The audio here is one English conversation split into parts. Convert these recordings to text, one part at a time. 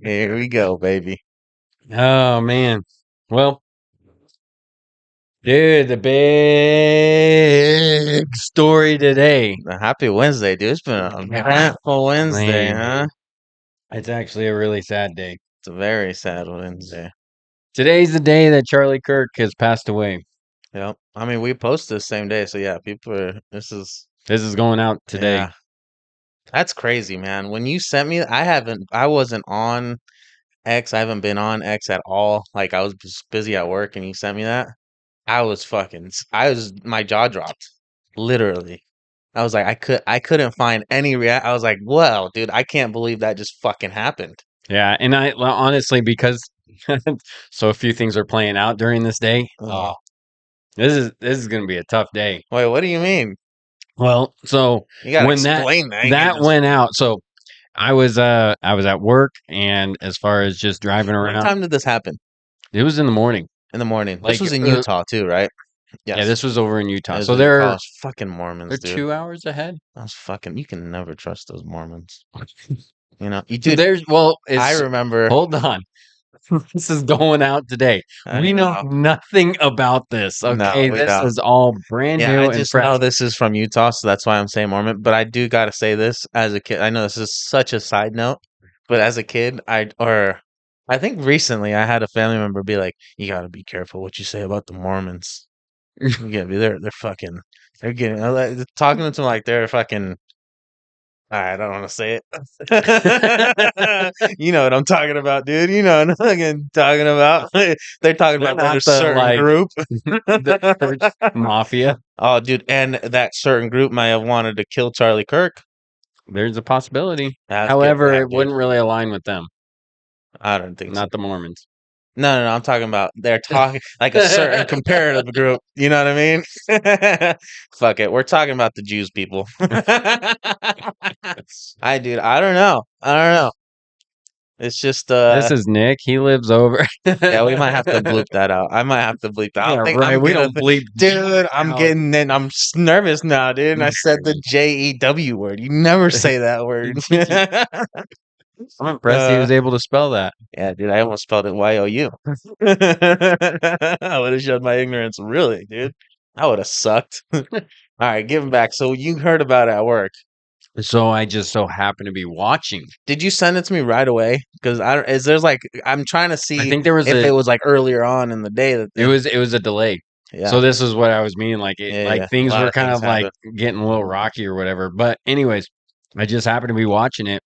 Here we go, baby. Oh man. Well, dude, the big story today. Happy Wednesday, dude. It's been a eventful Wednesday, Man, huh? it's actually a really sad day. It's a very sad Wednesday. Today's the day that Charlie Kirk has passed away. Yep. I mean, we posted the same day, so yeah, people are. This is going out today. Yeah, that's crazy, man. When you sent me, I wasn't on X. I haven't been on X at all. Like, I was just busy at work, and you sent me that. My jaw dropped, literally. I was like, I couldn't find any react. I was like, well, dude, I can't believe that just fucking happened. Yeah, and well, honestly, because so few things are playing out during this day. Ugh. This is going to be a tough day. Wait, what do you mean? Well, so You gotta when that explain that. You can't that just. went out, so I was at work, and as far as just driving What around, time did this happen? it was in the morning. In the morning. This Like, was in Utah too, right? yeah, Yes. this was over in It Utah. was So in they're Utah. Fucking they're Mormons, dude. 2 hours ahead. Those fucking. You can never trust those Mormons. You So dude. there's well, I it's remember. hold on. This is going out today. I We know know. nothing about this. No, Okay, we this don't. is all brand Yeah, new I and just know fresh. this is from Utah, so that's why I'm saying Mormon. But I do gotta say this as a kid. I know this is such a side note, but as a kid, I think recently I had a family member be like, "You gotta be careful what you say about the Mormons. You gotta be they're fucking they're getting talking to them like they're fucking. I don't want to say it. You know what I'm talking about, dude. You know what I'm fucking talking about. They're talking They're about that not a the certain group. the church mafia. Oh, dude, and that certain group might have wanted to kill Charlie Kirk. There's a possibility. Let's get However, back, it dude. wouldn't really align with them, I don't think so. not the Mormons. No, no, no. I'm talking about they're talking like a certain comparative group. You know what I mean? Fuck it. We're talking about the Jews, people. Dude, I don't know. I don't know. It's just, This is Nick. He lives over. yeah, we might have to bleep that out. I might have to bleep that. I Yeah, don't think right. I'm We gonna, don't bleep dude. I'm out. getting in. I'm nervous now, dude. And I said the JEW word. You never say that word. I'm impressed he was able to spell that. Yeah, dude. I almost spelled it YOU. I would have showed my ignorance, really, dude. I would have sucked. All right, give him back. So you heard about it at work. So I just so happen to be watching. Did you send it to me right away? Because I don't. Is there's like I'm trying to I see think there was if it was like earlier on in the day that it was a delay. yeah, So this is what I was meaning. yeah, Like yeah. A things lot were of kind things of like happen. getting a little rocky or whatever. But anyways, I just happened to be watching it.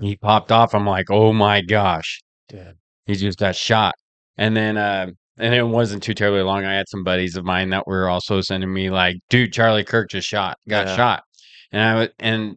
He popped off. I'm like, oh my gosh, Dude. he just got shot. And it wasn't too terribly long. I had some buddies of mine that were also sending me like, dude, Charlie Kirk just got Yeah. shot. And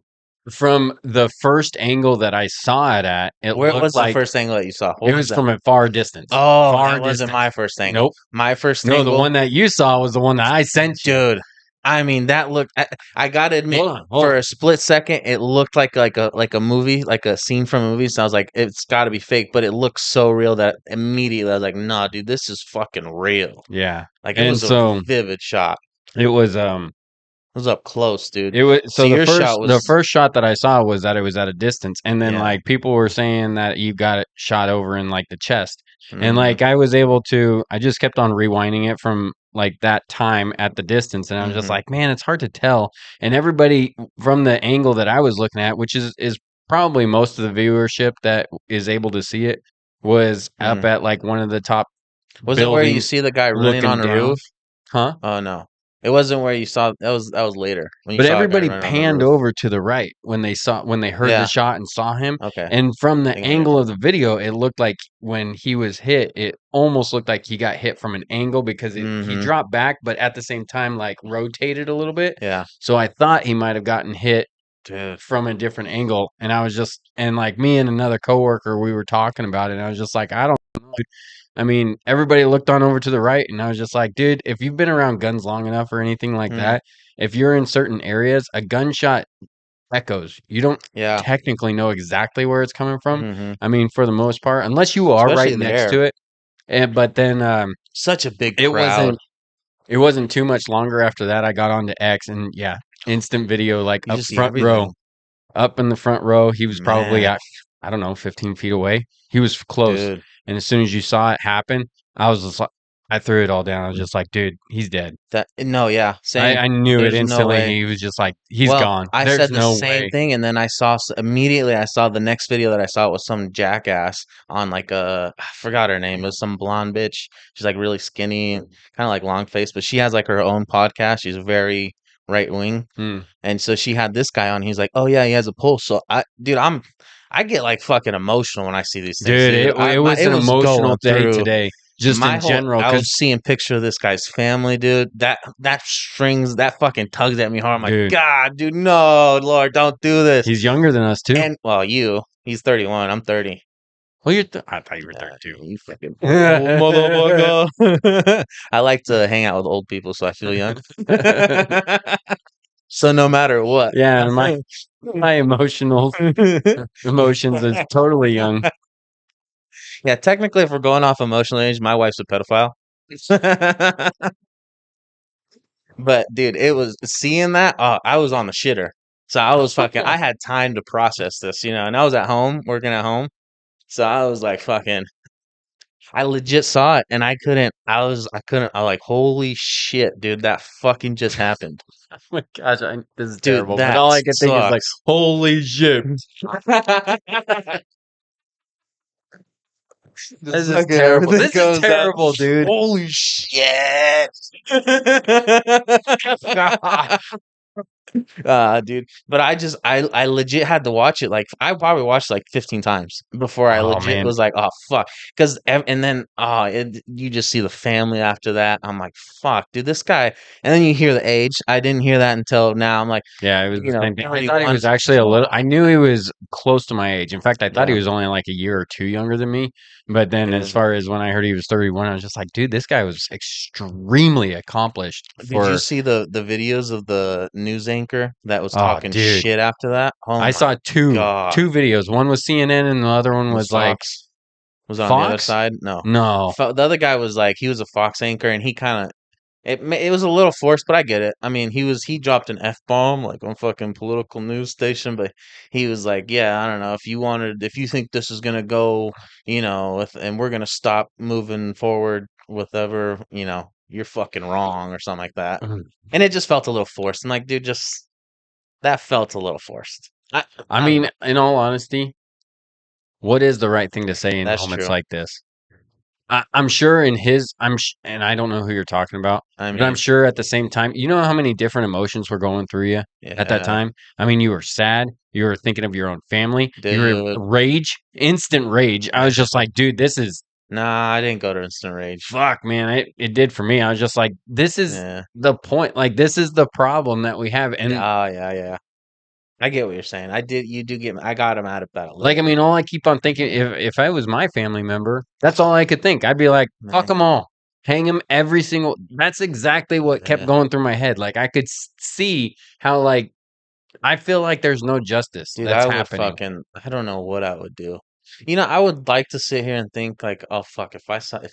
from the first angle that I saw it at, it Where looked was the like first angle that you saw? it What was was that? from a far distance. Oh, Far that wasn't distance. my first angle. Nope. My first No, the angle, one that you saw was the one that I sent you. dude. I mean, that looked. I gotta admit, Hold for on. a split second, it looked like a movie, like a scene from a movie. So I was like, it's got to be fake, but it looked so real that immediately I was like, nah, dude, this is fucking real. Yeah. Like it And was a so vivid shot. it was It was up close, dude. it was So so your shot the was. first shot that I saw was that it was at a distance, and then Yeah. like people were saying that you got it shot over in like the chest. And Mhm, like I just kept on rewinding it from like that time at the distance, and I was just mhm, like, man, it's hard to tell. And everybody from the angle that I was looking at, which is probably most of the viewership that is able to see it, was up mhm. at like one of the top Was it where you buildings see the guy running on looking the down. roof? Huh? Oh no, it wasn't where you saw. That was later when you But saw a guy everybody running on the panned roof. over to the right when they heard the Yeah. shot and saw him. Okay. And from I the think I know what you're angle of talking the video, it looked like when he was hit, it almost looked like he got hit from an angle because about. he Mhm. dropped back, but at the same time, like rotated a little bit. Yeah. So I thought he might have gotten hit Dude. from a different angle. And I was just, and like me and another coworker, we were talking about it. And I was just like, I don't know. I mean, everybody looked on over to the right, and I was just like, dude, if you've been around guns long enough or anything like Mm. that, if you're in certain areas, a gunshot echoes. You don't Yeah. technically know exactly where it's coming from. Mhm. I mean, for the most part, unless you are Especially right in the next air. to it. But then Such a big it crowd. wasn't too much longer after that. I got onto X, and yeah, instant video like You up just see front row. everything. up in the front row. He was probably Man, at, I don't know, 15 feet away. He was close. dude, And as soon as you saw it happen, I was just like, I threw it all down. I was just like, dude, he's dead. that no, yeah, I, same. I knew it There's no instantly. way. He was just like, he's Well, gone. I There's said the no same way. thing, and then I saw immediately. I saw the next video that I saw was some jackass on like a I forgot her name. It was some blonde bitch. She's like really skinny, kind of like long face, but she has like her own podcast. She's very right wing, Hmm. and so she had this guy on. He's like, "Oh yeah, he has a pulse." So I get like fucking emotional when I see these things, Dude, dude. it was It an was emotional going day through today, just my in whole. general, I because, was seeing picture of this guy's family, dude. That strings that fucking tugs at me hard. I'm like, dude, God, dude, no, Lord, don't do this. he's younger than us too. And well, he's 31. I'm 30. Well, I thought you were 32. You fucking old motherfucker. I like to hang out with old people, so I feel young. So no matter what. Yeah, my emotions is totally young. Yeah, technically, if we're going off emotional age, my wife's a pedophile. But dude, it was seeing that. I was on the shitter. So I was fucking. I had time to process this, and I was at home working at home. So I was like, fucking. I legit saw it, and I couldn't. I couldn't. I like, holy shit, dude, that fucking just happened, Oh my gosh, this is dude. terrible. But That all I could think is like, sucks. holy shit, this Just is fucking terrible. everything This is goes down. terrible, dude. Holy shit. Dude. But I legit had to watch it. Like I probably watched like 15 times before I Oh legit man, was like, oh fuck. And then you just see the family after that. I'm like, fuck, dude, this guy. And then you hear the age. I didn't hear that until now. I'm like, yeah, it was the same thing. I thought he 31. was actually a little. I knew he was close to my age. In fact, I thought he Yeah. was only like a year or two younger than me. But then, as Yeah. far as when I heard he was 31, I was just like, dude, this guy was extremely accomplished Did you for. see the videos of the news anchor that was Oh, talking dude, shit after that? Oh I my saw two god. two videos. One was CNN, and the other one It was was like Fox. Was it on the other Fox. side? No. No. The other guy was like he was a Fox anchor and he kind of it was a little forced, but I get it. I mean, he dropped an F bomb like on fucking political news station, but he was like, "Yeah, I don't know if you think this is gonna go, and we're gonna stop moving forward with ever, you're fucking wrong or something like that." And it just felt a little forced. And like, dude, just that felt a little forced. I I don't mean, know. in all honesty, what is the right thing to say in That's moments true. like this? I'm sure in his, and I don't know who you're talking about, I but I'm mean, sure at the same time, you know how many different emotions were going through you at that yeah, time? I mean, you were sad, you were thinking of your own family, you were dude. rage, instant rage. I was Yeah. just like, dude, this is Nah, I didn't go to instant rage. fuck, man. It did for me. I was just like, this is Yeah. the point. Like, this is the problem that we have. And Oh, yeah, yeah. I get what you're saying. You do get, I got him out of that a like, little I bit. mean, all I keep on thinking, if I was my family member, that's all I could think. I'd be like, fuck Man, them all, hang them every single. That's exactly what kept yeah. going through my head. Like I could see how like I feel like there's no justice Dude, that's I would happening. fucking, I don't know what I would do. I would like to sit here and think like, oh fuck, if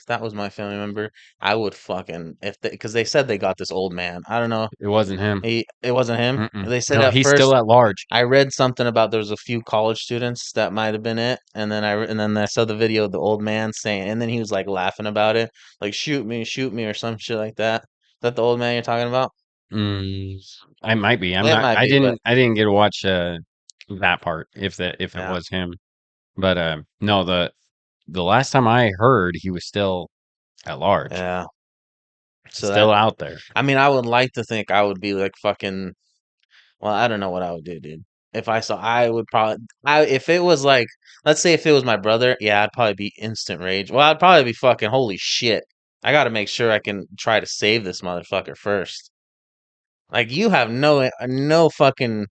that was my family member, I would fucking, because they said they got this old man. I don't know. It wasn't him. It wasn't him. Mm-mm. They said No, at he's still first, at large. I read something about there was a few college students that might have been it, and then I saw the video of the old man saying, and then he was like laughing about it, like shoot me, or some shit like that. Is that the old man you're talking about? Mm, I might be. I'm It not. might I be, but didn't. I didn't get to watch that part. If it yeah, was him, but no. The last time I heard, he was still at large, yeah. So still out there. I mean, I would like to think I would be like fucking. Well, I don't know what I would do, dude. If I saw, I would probably, if it was like, let's say if it was my brother, yeah, I'd probably be instant rage. Well, I'd probably be fucking, holy shit. I got to make sure I can try to save this motherfucker first. Like you have no fucking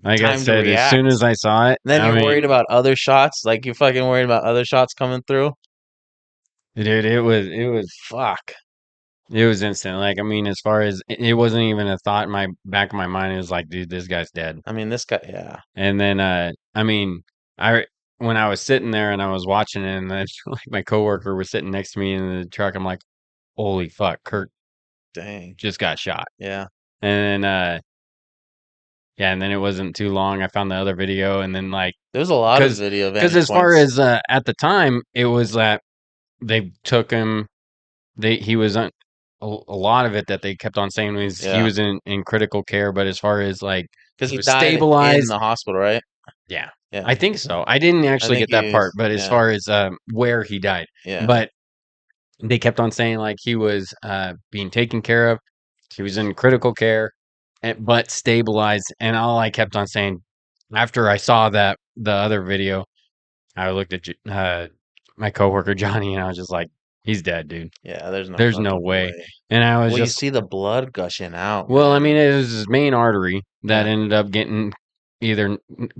Like I time to said, as soon react. as I saw it, Then I you're worried mean, about other shots. Like you're fucking worried about other shots coming through. dude, Fuck. it was instant. Like I mean, as far as it wasn't even a thought in my back of my mind. It was like, dude, this guy's dead. I mean, this guy. Yeah. And then, I mean, I when I was sitting there and I was watching it, and then like my coworker was sitting next to me in the truck, I'm like, holy fuck, Kurt Dang. just got shot. Yeah. And then Yeah, and then it wasn't too long. I found the other video, and then like There's a lot of because video because vantage as far points. as at the time, it was that they took him. He was on a lot of it that they kept on saying was he Yeah, was in critical care, but as far as like because he he was died in stabilized, the hospital, right? yeah, Yeah, I think so. I didn't I actually think get that he part, was. but as Yeah, far as where he died, yeah, but they kept on saying like he was being taken care of, he was in critical care, but stabilized, and all I kept on saying after I saw that the other video, I looked at my coworker Johnny, and I was just like, he's dead, dude. yeah. There's no There's no fucking way. way. And I was Well, you just see the blood gushing out, well, I mean, man. it was his main artery that Yeah, ended up getting either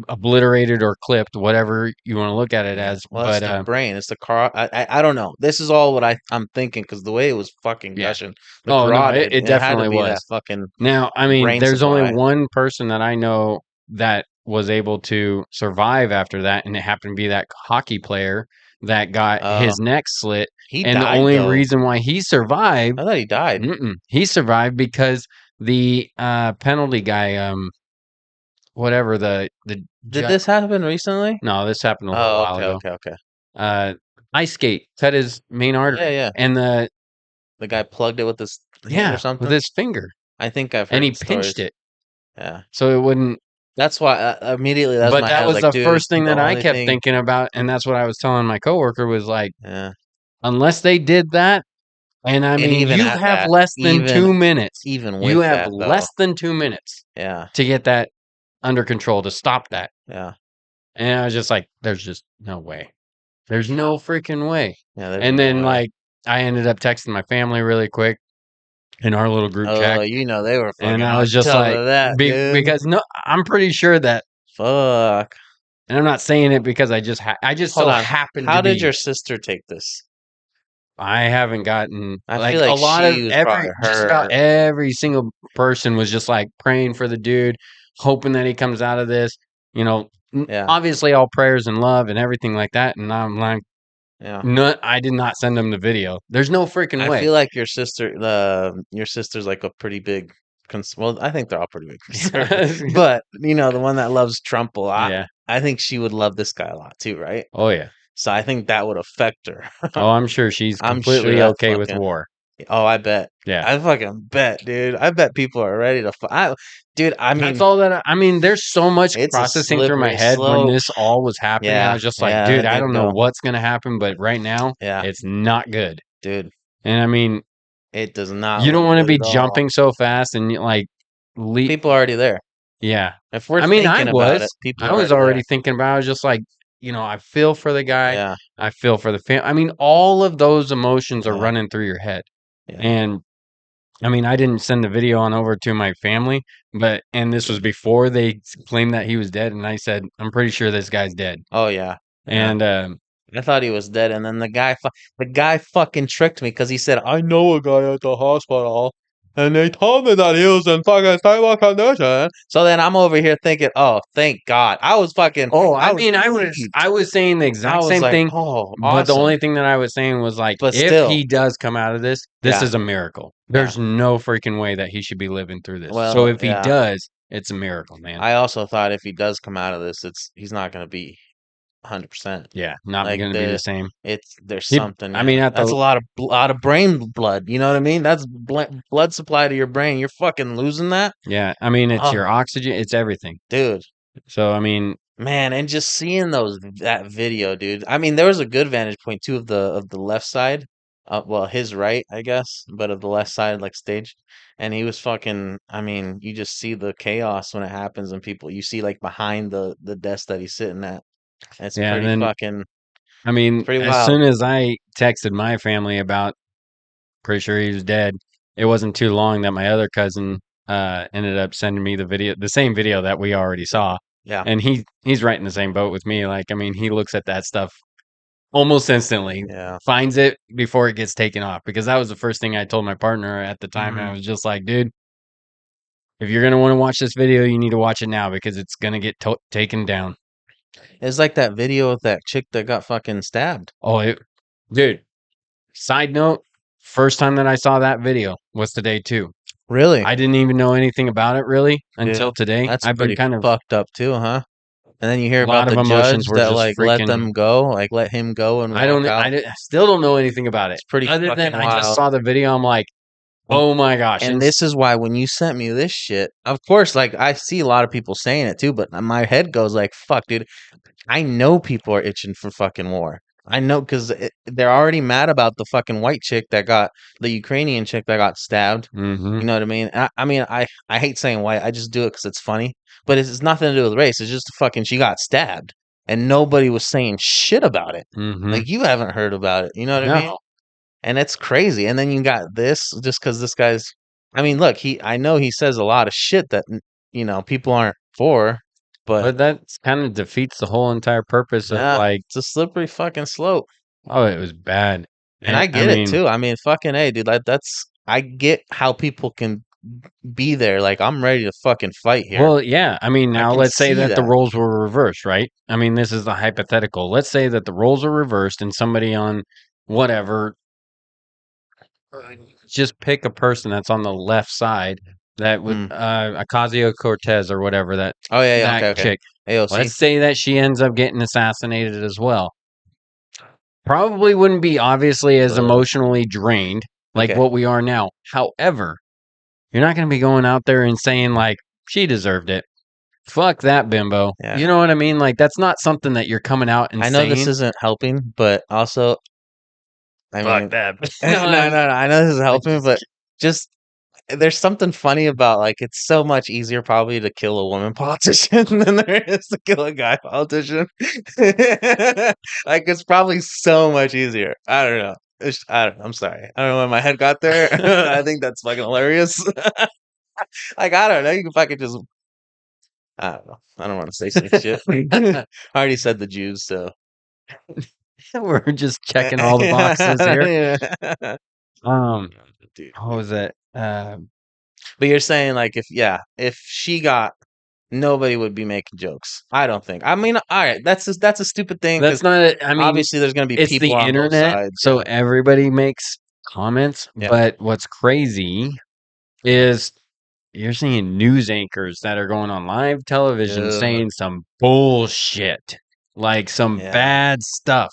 obliterated or clipped, whatever you want to look at it yeah. as. Well, it's But the brain. It's the car. I don't know. This is all what I'm thinking because the way it was fucking yeah. gushing, the Oh no, carotid, it it had to definitely be that was. fucking Now, I mean, brain there's only supply. one person that I know that was able to survive after that, and it happened to be that hockey player that got Uh, his neck slit. he And the died only though. reason why he survived, I thought he died. he survived because the penalty guy, whatever the Did judge. this happen recently? No, this happened a little Oh, while okay, ago. okay, okay. Uh, ice skate cut his main Yeah, artery, yeah. and The guy plugged it with his hand or yeah, with something. his finger, I think I've and heard he the pinched stories. it Yeah, so it wouldn't. that's why immediately that's But my that head. I was was like, the dude, first thing the that I only kept thing. thinking about, and that's what I was telling my coworker was like, Yeah, unless they did that, and I and mean, even you at have that, less than even 2 minutes. even You with have that though, less than 2 minutes yeah, to get that under control to stop that. yeah, And I was just like, there's just no way. There's no freaking way. yeah. There's And no then way. like I ended up texting my family really quick in our little group Oh, chat, they were and fucking I on was just top like, of that, dude. because no, I'm pretty sure that, Fuck. and I'm not saying it because I just Hold so on. happened How to did be. your sister take this? I haven't gotten I like feel a like lot of she was every probably just about hurt. every single person was just like praying for the dude, hoping that he comes out of this. You know, Yeah, obviously all prayers and love and everything like that. And I'm like, yeah. no, I did not send him the video. There's no freaking I way. feel like your sister's like a pretty big, well, I think they're all pretty big conservative, but the one that loves Trump a lot. Yeah. I think she would love this guy a lot too, right? Oh yeah. So I think that would affect her. Oh, I'm sure she's I'm sure completely that okay with fucking. war. Oh, I bet. Yeah. I fucking bet, dude. I bet people are ready to. Dude, I That's mean, all that I mean, there's so much it's a processing through my slippery head when slope. this all was happening. I Yeah, was just like, yeah, dude, I I think don't know so. what's gonna happen, but right now Yeah, it's not good. dude, And I mean, it does not you look don't want to good be at all. jumping so fast and like People are already there. yeah. If we're I mean, thinking about it, people I are was already there. already thinking about it. I was just like, I feel for the guy. Yeah, I feel for the I mean, all of those emotions are yeah, running through your head. yeah. And I mean, I didn't send the video on over to my family, and this was before they claimed that he was dead. And I said, I'm pretty sure this guy's dead. Oh yeah, yeah. And I thought he was dead, and then the guy fucking tricked me because he said, "I know a guy at the hospital, and they told me that he was in fucking stable condition." So then I'm over here thinking, "Oh, thank God!" oh, I I was mean, relieved. I was saying the I exact was same like, thing, "Oh, but the awesome!" only thing that I was saying was like, But if still, he does come out of this yeah, is a miracle. yeah. There's no freaking way that he should be living through this. So Well, if he yeah. does, it's a miracle, man. I also thought if he does come out of this, he's not going to be 100%. Yeah, not Like gonna be the same. there's He, something, I mean, man. at That's the a lot of brain blood. You know what I mean? That's blood supply to your brain. You're fucking losing that. yeah, I mean, it's Oh, your oxygen, it's everything. dude, So I mean, man, and just seeing that video, dude. I mean, there was a good vantage point too of the left side. Well, his right, I guess, but of the left side, like stage. And he was fucking. I mean, you just see the chaos when it happens, and people. You see like behind the desk that he's sitting at. It's yeah, and pretty then fucking. I It's mean, pretty as wild. soon as I texted my family about pretty sure he was dead, it wasn't too long that my other cousin ended up sending me the video, the same video that we already saw. Yeah, And he's right in the same boat with me. Like, I mean, he looks at that stuff almost instantly, yeah. finds it before it gets taken off. Because that was the first thing I told my partner at the time. And I Mhm. was just like, dude, if you're gonna want to watch this video, you need to watch it now because it's gonna get taken down. It's like that video of that chick that got fucking stabbed. Oh, dude. Side note: first time that I saw that video was today too. Really? I didn't even know anything about it really Yeah. until today. That's I've been pretty kind of fucked up too, huh? And then you hear a about lot of the emotions judge were that just like let freaking. them go, like let him go and walk out. I still don't know anything about it. It's pretty Other than fucking I just wild. saw the video, I'm like, And oh my gosh. and this is why when you sent me this shit, of course, like I see a lot of people saying it too, but my head goes like, "Fuck, dude! I know people are itching for fucking war. I know because they're already mad about the fucking white chick that got the Ukrainian chick that got stabbed. Mm-hmm. You know what I mean? I mean, I hate saying white. I just do it because it's funny, but it's nothing to do with race. It's just fucking she got stabbed, and nobody was saying shit about it. Mm-hmm. Like you haven't heard about it. You know what I mean? No. And it's crazy. And then you got this just because this guy's. I mean, look, I know he says a lot of shit that people aren't for, but But that kind of defeats the whole entire purpose of nah, like, it's a slippery fucking slope. oh, it was bad. And I I get it mean, too. I mean, fucking A, dude, that's I get how people can be there. Like, I'm ready to fucking fight here. well, yeah. I mean, I now can let's say see that the that. roles were reversed, right? I mean, this is the hypothetical. Let's say that the roles are reversed and somebody on whatever, just pick a person that's on the left side that would, Mm. Ocasio Cortez or whatever, Oh yeah, yeah. that Okay, okay. chick. AOC. Let's say that she ends up getting assassinated as well. Probably wouldn't be obviously as Ugh. emotionally drained like Okay. what we are now. However, you're not going to be going out there and saying, like, she deserved it. Fuck that bimbo. Yeah. You know what I mean? Like, that's not something that you're coming out and I know this saying. isn't helping, but also, I Fuck mean, that. no, no, no. I know this is I helping, just but just there's something funny about like it's so much easier probably to kill a woman politician than there is to kill a guy politician. Like it's probably so much easier. I don't know. I don't know. I'm sorry. I don't know where my head got there. I think that's fucking hilarious. Like I don't know. You can fucking just. I don't know. I don't want to say some shit. I already said the Jews, so. we're just checking all the boxes here. Um, Dude. what was it? But you're saying like if she got nobody would be making jokes. I don't think. I mean, all right, that's a stupid thing because That's not. I mean, obviously there's gonna be it's people the on both internet, sides. so Yeah, everybody makes comments. yeah. But what's crazy is you're seeing news anchors that are going on live television Ugh, saying some bullshit, like some yeah, bad stuff.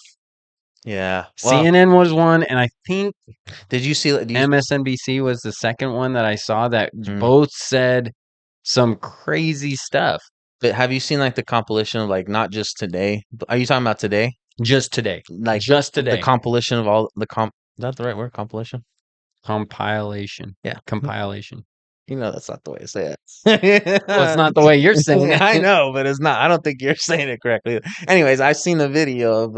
yeah. Well, CNN was one, and I think did you see? Do you? MSNBC was the second one that I saw that Mm, both said some crazy stuff but have you seen like the compilation of like not just today? Are you talking about today? just today. Like Just the today. compilation of all the comp. Is that the right word? Compilation. Compilation. Yeah. Compilation. You know that's not the way to say Well, it's it. not the way you're saying I it. know, but it's not. I don't think you're saying it correctly. Anyways, I've seen a video of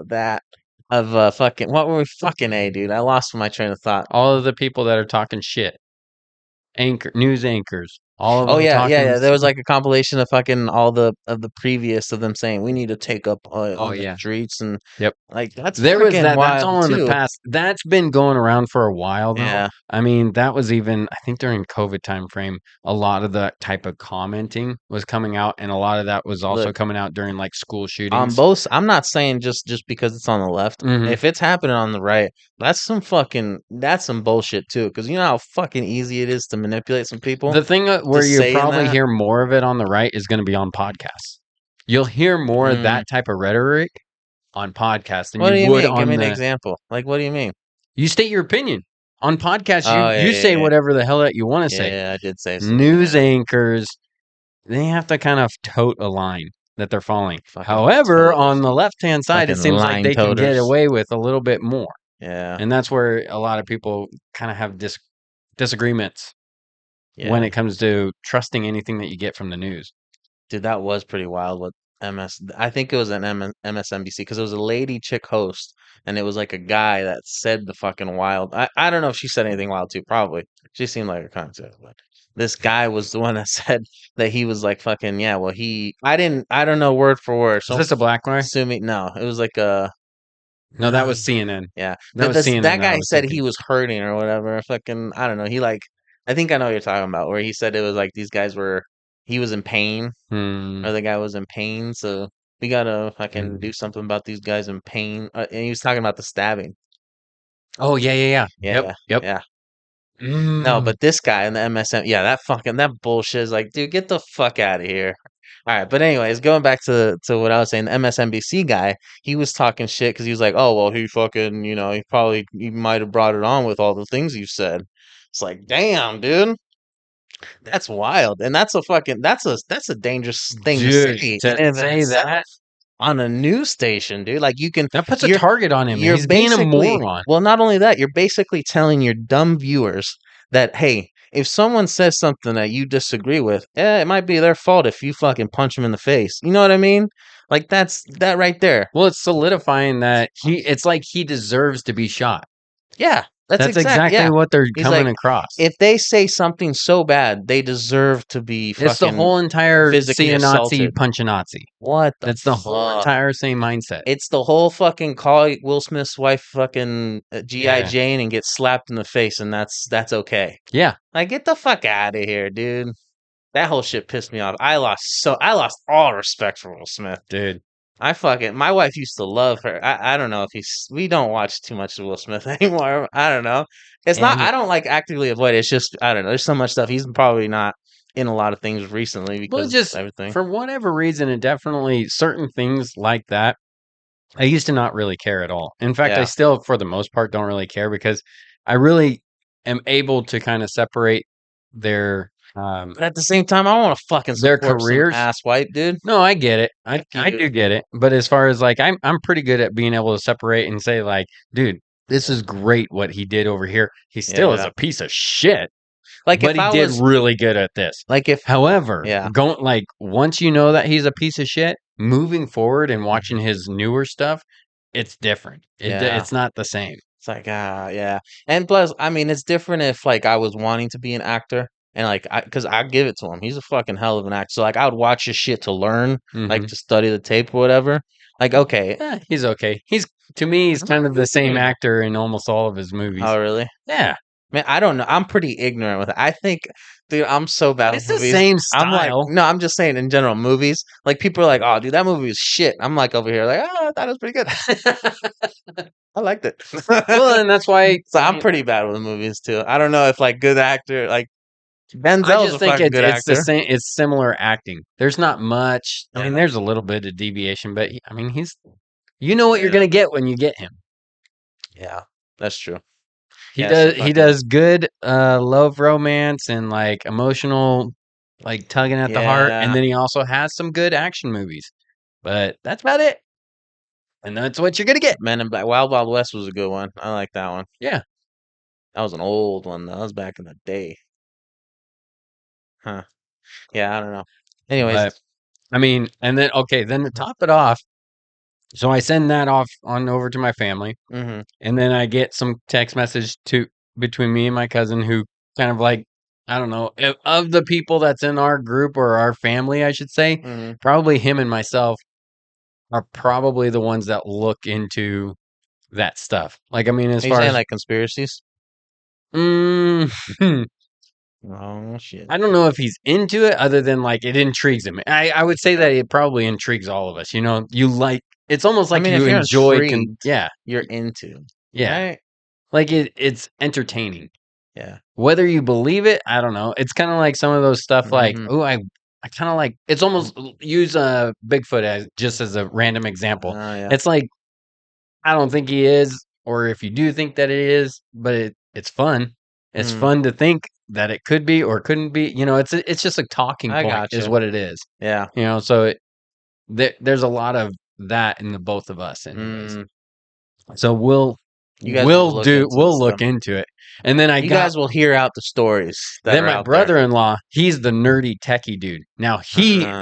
that of fucking what were we fucking A, dude? I lost my train of thought. All of the people that are talking shit. News anchors. All of Oh them yeah, yeah, talking. yeah. There was like a compilation of fucking all the previous of them saying we need to take up Oh on the yeah. streets and Yep. like that's There was fucking that. That's wild all in the too. past. That's been going around for a while, though. Yeah. I mean, that was even I think during COVID time frame, a lot of that type of commenting was coming out, and a lot of that was also Look, coming out during like school on shootings. both I'm not saying just because it's on the left. Hmm. If it's happening on the right, that's some bullshit too. Because you know how fucking easy it is to manipulate some people The thing where just you saying probably that. hear more of it on the right is going to be on podcasts. You'll hear more of Mm, that type of rhetoric on podcasts than what you do you would mean? Give me on an the. example. Like what do you mean? You state your opinion on podcasts. Oh You yeah, say yeah, whatever the hell that you want to yeah, say. yeah. I did say some. News Yeah, anchors, they have to kind of tote a line that they're following. fucking However, on toters, the left hand side, it fucking seems like line they can get toters. away with a little bit more. Yeah, And that's where a lot of people kind of have disagreements when yeah. it comes to trusting anything that you get from the news. Dude, that was pretty wild with I think it was an MSNBC because it was a lady chick host, and it was like a guy that said the fucking wild. I don't know if she said anything wild too. Probably she seemed like a concept, but this guy was the one that said that he was like fucking yeah. Well, I don't know word for word. Is So this a black guy? sue me. No, it was like a No, that uh, was CNN. yeah. That was CNN That that I guy was said thinking. he was hurting or whatever. Fucking I don't know. He like I think I know what you're talking about. Where he said it was like these guys were he was in pain Hmm. or the guy was in pain, so we gotta fucking Hmm. do something about these guys in pain. And he was talking about the stabbing. Oh yeah, yeah, yeah. Yeah, Yep, yeah, yep. yeah. No, Mm, but this guy in the MSM, yeah, that bullshit is like, dude, get the fuck out of here. All right, but anyways, going back to what I was saying, the MSNBC guy, he was talking shit because he was like, oh well, he fucking, he might have brought it on with all the things you said. It's like, damn, dude, that's wild, and that's a dangerous thing to dude, say in to and of say itself that, on a news station, dude. Like that puts a you're target on him. you're He's being a basically moron. well, not only that, you're basically telling your dumb viewers that hey, if someone says something that you disagree with, it might be their fault if you fucking punch them in the face. You know what I mean? Like that's that right there. Well, it's solidifying that it's like he deserves to be shot. Yeah, that's That's exact. exactly Yeah, what they're he's coming like, across. if they say something so bad, they deserve to be It's the fucking whole entire see physically a Nazi, assaulted. punch a Nazi. What the That's the whole fuck? entire same mindset. It's the whole fucking call Will Smith's wife fucking GI Yeah. Jane and get slapped in the face, and that's okay. Yeah, Like, get the fuck out of here, dude. That whole shit pissed me off. I lost all respect for Will Smith. dude. My wife used to love her. I don't know if we don't watch too much of Will Smith anymore. I don't know. It's not, And I don't like actively avoid it. It's just, I don't know. There's so much stuff. He's probably not in a lot of things recently well, because just everything. for whatever reason, it definitely certain things like that. I used to not really care at all. In fact, I Yeah. still, for the most part, don't really care because I really am able to kind of separate their But at the same time, I want to fucking their support some careers. ass wipe, dude. No, I get it. I Like, I dude. do get it. But as far as like I'm pretty good at being able to separate and say like, dude, this is great what he did over here. He Yeah, still is yeah. a piece of shit, Like but if he I did was, really good at this. like if, However, yeah. going like once you know that he's a piece of shit, moving forward and watching Mhm. his newer stuff, it's different. Yeah. It's not the same. It's like, yeah. And plus, I mean, it's different if like I was wanting to be an actor and like because I give it to him. He's a fucking hell of an actor. So like I would watch his shit to learn, like Hmm. to study the tape or whatever. Like, okay. He's okay. He's to me, he's kind of the same actor in almost all of his Oh, movies. really? Yeah, Man, I don't know. I'm pretty ignorant with it. I think, dude, I'm so bad with it's the movies. same I'm like, style. no, I'm just saying in general, movies. Like people are like, oh, dude, that movie was shit. I'm like over here, like, oh, I thought it was pretty good. I liked it. Well, and that's why So I I'm mean, pretty bad with movies too. I don't know if like good actor, like I Denzel's just a think fucking good it's the actor. same. It's similar acting. There's not much. I mean, Yeah, there's a little bit of deviation, but I mean, he's you know what you're yeah, gonna get when you get him. yeah. That's true. He Yeah, so he fucking does good love romance and like emotional like tugging at the heart, and yeah. then he also has some good action movies. But that's about it. And that's what you're gonna get. Men in Black, Wild Wild West was a good one. I like that one. Yeah. That was an old one though. That was back in the day. Huh. Yeah, I don't know. Anyways, But I mean, and then okay, then to top it off, so I send that off on over to my family, mm-hmm, and then I get some text message to between me and my cousin who kind of like I don't know, of the people that's in our group or our family, I should say, mm-hmm. probably him and myself are probably the ones that look into that stuff. Like, I mean, as Are you far saying as like conspiracies? mm, Oh shit. I don't know if he's into it, other than like it intrigues him. I would say Yeah. that it probably intrigues all of us. You know, you like it's almost I like mean, you if you're enjoy. intrigued, Yeah, you're into, yeah. right? Like it's entertaining. Yeah. Whether you believe it, I don't know. It's kind of like some of those stuff like, Mm-hmm. oh, I kind of like it's almost use Bigfoot as just as a random example. Oh yeah. It's like I don't think he is, or if you do think that it is, but it's fun. It's Mm, fun to think that it could be or couldn't be. You know, it's just a talking I point, is gotcha. what it is. Yeah. You know, so there's a lot of that in the both of us, anyways. Mm, So you guys will look into this we'll stuff. look into it, and then I You got guys will hear out the stories that then are my out there. brother-in-law, he's the nerdy techie dude. Now Uh,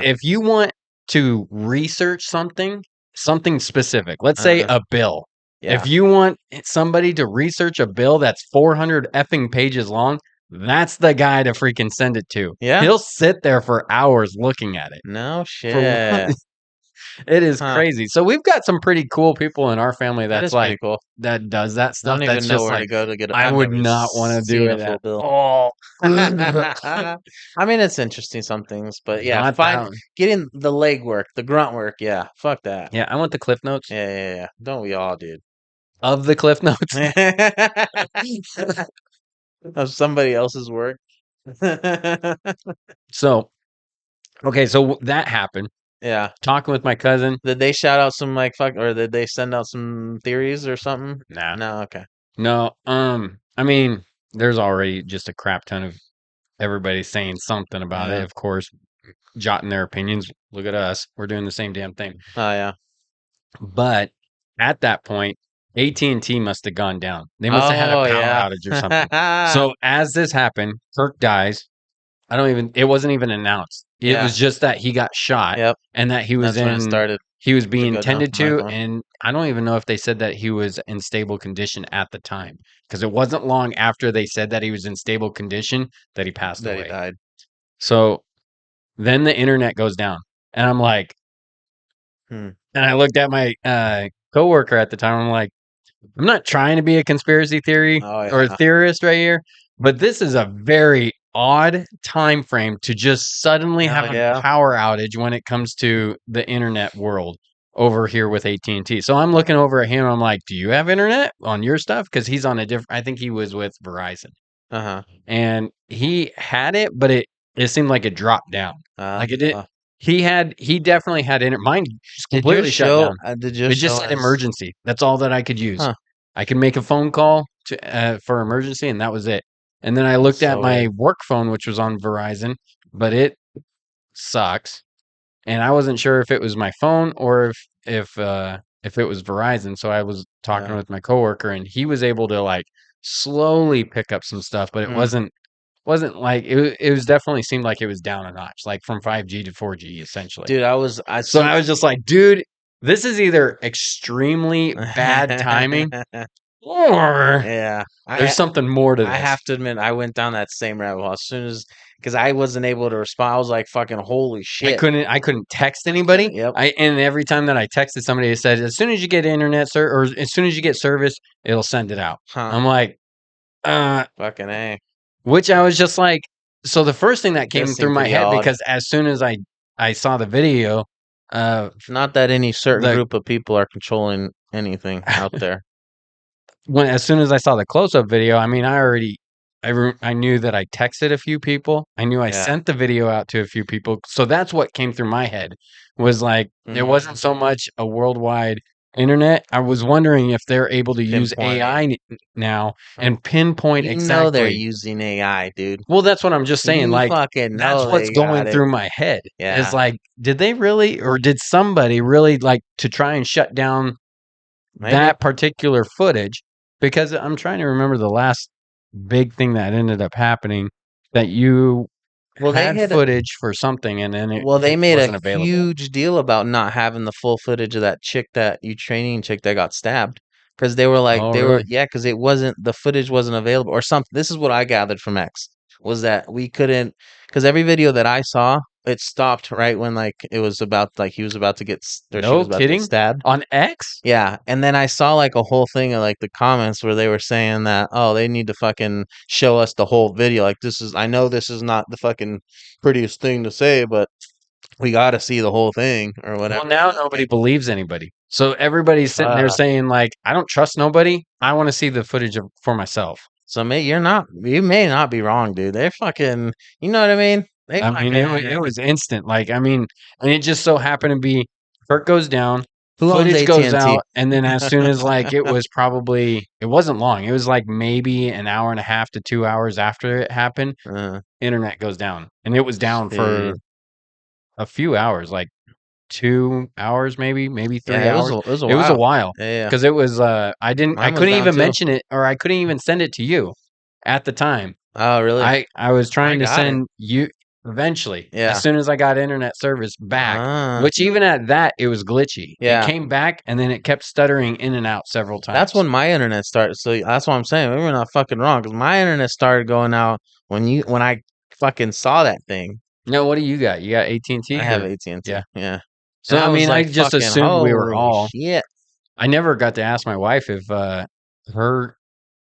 if you want to research something specific, let's say uh, a bill. If yeah. you want somebody to research a bill that's 400 effing pages long, that's the guy to freaking send it to. Yeah? He'll sit there for hours looking at it. No For one, shit. it is Huh. crazy. So we've got some pretty cool people in our family That that's is pretty like cool. that does that I stuff. don't even That's know just where to like go to get I I've would never not want to do seen a it at full bill. all. I mean, it's interesting, some things, but yeah, Not that one. getting the leg work, the grunt work, yeah, fuck that. Yeah, I want the cliff notes Yeah, yeah, yeah. Don't we all, dude? of the cliff notes. of somebody else's work. So, okay, so that happened. Yeah. Talking with my cousin. Did they shout out some like fuck, or did they send out some theories or something? Nah. No. Okay. No. I mean, there's already just a crap ton of everybody saying something about it, Yeah. of course, jotting their opinions. Look at us. We're doing the same damn thing. Oh yeah. But at that point, AT&T must have gone down. They must have had a Oh power yeah. outage or something. So as this happened, Kirk dies. It wasn't even announced. It Yeah. was just that he got shot Yep. and that That's when it started he was to being go down tended for my to. phone. And I don't even know if they said that he was in stable condition at the time, because it wasn't long after they said that he was in stable condition that he passed That he away. died. So then the internet goes down, and I'm like, Hmm. and I looked at my coworker at the time. I'm like, I'm not trying to be a conspiracy theory Oh or a yeah. theorist right here, but this is a very odd time frame to just suddenly Hell have a yeah. power outage when it comes to the internet world over here with AT&T. So I'm looking over at him. I'm like, "Do you have internet on your stuff?" Because he's on a different. I think he was with Verizon, Uh-huh. and he had it, but it seemed like it dropped down. Uh, Like it did. uh, He definitely had internet. Mine just did yours completely shut show? down. Did yours It just show said as? emergency. That's all that I could use. Huh. I could make a phone call to for emergency, and that was it. And then I That's looked at so my weird. work phone, which was on Verizon, but it sucks. And I wasn't sure if it was my phone or if it was Verizon. So I was talking Yeah. with my coworker, and he was able to like slowly pick up some stuff, but it Hmm. wasn't like it was definitely seemed like it was down a notch, like from 5G to 4G essentially. Dude, I So soon. I was just like, dude, this is either extremely bad timing or Yeah. there's something more to I this. have to admit, I went down that same rabbit hole as soon as because I wasn't able to respond. I was like, "Fucking holy shit!" I couldn't text anybody. Yep. And every time that I texted somebody, it said, as soon as you get or as soon as you get service, it'll send it out. Huh. I'm like, Fucking a. which I was just like, so the first thing that Does came through seem my pretty head, odd. because as soon as I saw the video, uh, Not that any certain the group of people are controlling anything out there. as soon as I saw the close up video, I mean, I knew that I texted a few people. I knew I Yeah. sent the video out to a few people. So that's what came through my head was like, it Hmm. wasn't so much a worldwide internet. I was wondering if they're able to use Pinpoint it. AI now and pinpoint You know they're exactly. using AI, dude. Well, that's what I'm just saying. You Like, fucking that's know what's they got going it. through my head is Yeah. like, did they really, or did somebody really like to try and shut down Maybe. that particular footage? Because I'm trying to remember the last big thing that ended up happening, that you Well, they had had footage for something and then Well, they it made a wasn't available. huge deal about not having the full footage of that chick that Ukrainian chick that got stabbed because they were like Oh, they were really? yeah because it wasn't the footage wasn't available or something. This is what I gathered from X was that we couldn't because every video that I saw it stopped right when like it was about like he was about to or she No was about to get kidding? stabbed. On X? Yeah, and then I saw like a whole thing of like the comments where they were saying that oh they need to fucking show us the whole video like this is I know this is not the fucking prettiest thing to say but we got to see the whole thing or Well, whatever. now nobody believes anybody. So everybody's sitting there Fuck. saying, like, I don't trust nobody. I want to see the footage for myself. So you may not be wrong, dude. They're fucking, you know what I mean? They I mean, it fucking, was instant. Like, I mean, and it just so happened to be Kurt goes down, who owns footage goes AT&T? out, and then as soon as like it wasn't long. It was like maybe an hour and a half to 2 hours after it happened, uh, internet goes down. And it was down for shit. a few hours, like 2 hours, maybe Yeah, 3 hours. it was a It was a while. while Yeah, yeah. because it was I Mine was couldn't down even too. mention it, or I couldn't even send it to you at the time. Oh, really? I was I trying to got it. send you eventually, as Yeah. soon as I got internet service back, Uh, which even at that, it was glitchy. It yeah. came back and then it kept stuttering in and out several That's times. when my internet started. So that's what I'm saying. We were not fucking wrong because my internet started going out when I fucking saw that thing. No, what do you got? You got I AT&T have or AT&T. yeah. Yeah. And So I I was mean, I like just fucking assumed we were holy all. shit. I never got to ask my wife her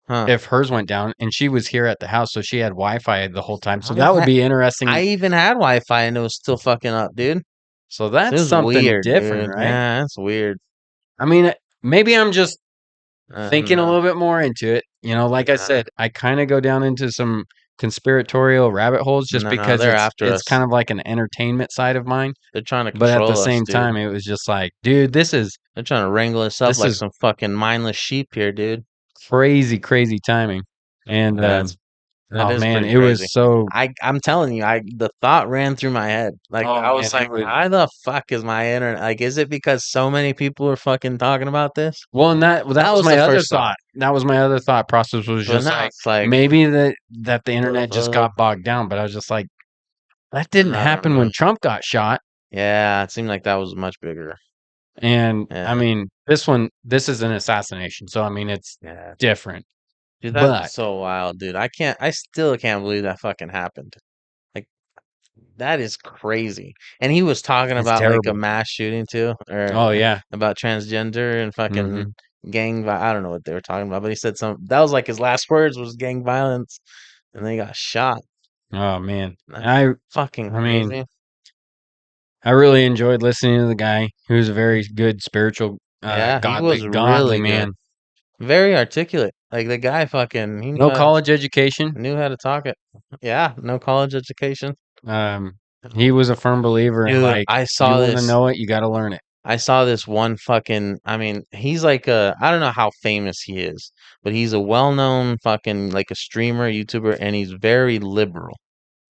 Huh. if hers went down, and she was here at the house, so she had Wi-Fi the whole time. So I that would ha- be I interesting. even had Wi-Fi and it was still fucking up, dude. So It that's was something weird, different, dude. right? Yeah, that's weird. I mean, maybe I'm just thinking a No. little bit more into it. like I Nah, said, I kind of go down into some conspiratorial rabbit holes just no, because they're it's after it's kind us. of like an entertainment side of mine. They're trying to But at the control us, same dude. time, it was just like, dude, this is They're trying to wrangle us up this like is some fucking mindless sheep here, dude. crazy, crazy timing. And That's that oh is man, pretty it was crazy. so. I'm telling you, I the thought ran through my head. Like Oh I man, was it like, was. why the fuck is my internet? Like, is it because so many people are fucking talking about this? Well, and that That was was my the other first thought. thought. That was my other thought process was But just now like it's like, maybe that the internet just uh, got bogged down. But I was just like, that didn't I don't happen know. when Trump got shot. Yeah, it seemed like that was much bigger. And I Yeah, mean, this is an assassination, so I mean, it's yeah. different. Dude, that's But so wild, dude. I still can't believe that fucking happened. Like, that is crazy. And he was talking it's about like a terrible. mass shooting too, or Oh yeah. about transgender and fucking Hmm. I don't know what they were talking about, but he said some that was like his last words was gang violence, and they got shot. Oh man. That's fucking I mean, crazy. I really enjoyed listening to the guy. He was a very good spiritual, Yeah, he godly, was godly really good. man. Very articulate. Like the guy fucking he No college education. knew how to talk it. Yeah, no college education. Um, he was a firm believer in Dude, like, you want to know it, you got to learn it. I saw this one fucking I mean, he's like a I don't know how famous he is, but he's a well-known fucking like a streamer, YouTuber, and he's very liberal.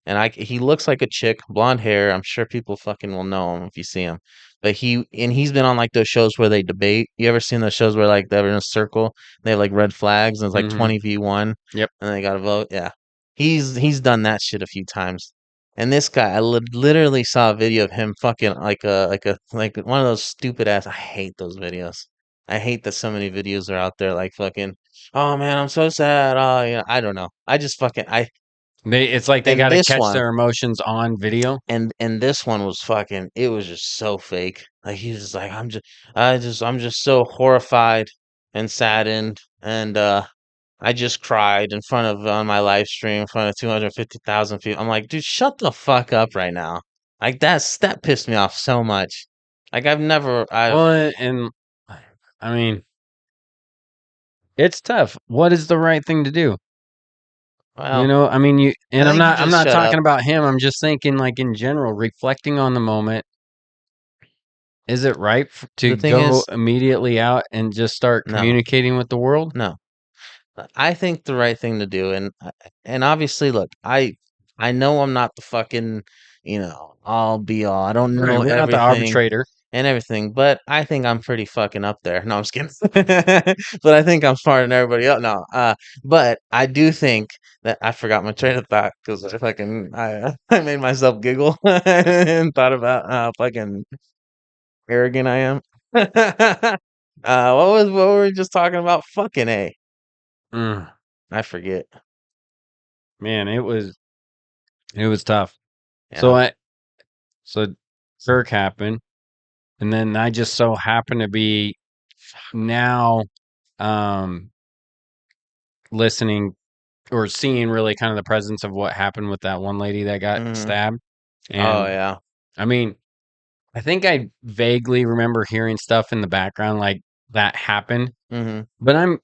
And he looks like a chick, blonde hair. I'm sure people fucking will know him if you see him. But he's been on like those shows where they debate. You ever seen those shows where like they're in a circle, they have like red flags and it's like Hmm. 20v1 Yep. and they gotta vote? Yeah. He's done that shit a few times. And this guy, I literally saw a video of him fucking like one of those stupid ass. I hate those videos. I hate that so many videos are out there like fucking. Oh man, I'm so sad. Oh yeah, I don't know. I just fucking I It's like they and got to this catch one their emotions on video. and this one was fucking it was just so fake. Like he was just like I'm just so horrified and saddened and I just cried in front of on my live stream in front of 250,000 people. I'm like, dude, shut the fuck up right now. Like that pissed me off so much. Like I've Well, and I mean, it's tough. What is the right thing to do? well, I mean, I and think you I'm just not shut up. talking about him. I'm just thinking like in general, reflecting on the moment. Is it right to The thing go is, immediately out and just start no, communicating with the world? no. I think the right thing to do, and obviously, look, I know I'm not the fucking, all be all. I don't Right. know We're not the everything arbitrator. and everything, but I think I'm pretty fucking up there. No, I'm just kidding. But I think I'm smarter than everybody else. No, but I do think that I forgot my train of thought because I made myself giggle and thought about how fucking arrogant I am. What were we just talking about? Fucking A. Mm, I forget. man, it was tough. So Yeah. so Kirk happened, and then I just so happen to be now um listening or seeing really kind of the presence of what happened with that one lady that got Mhm. stabbed. Oh, And yeah. I mean, I think I vaguely remember hearing stuff in the background like that happened, Mhm. but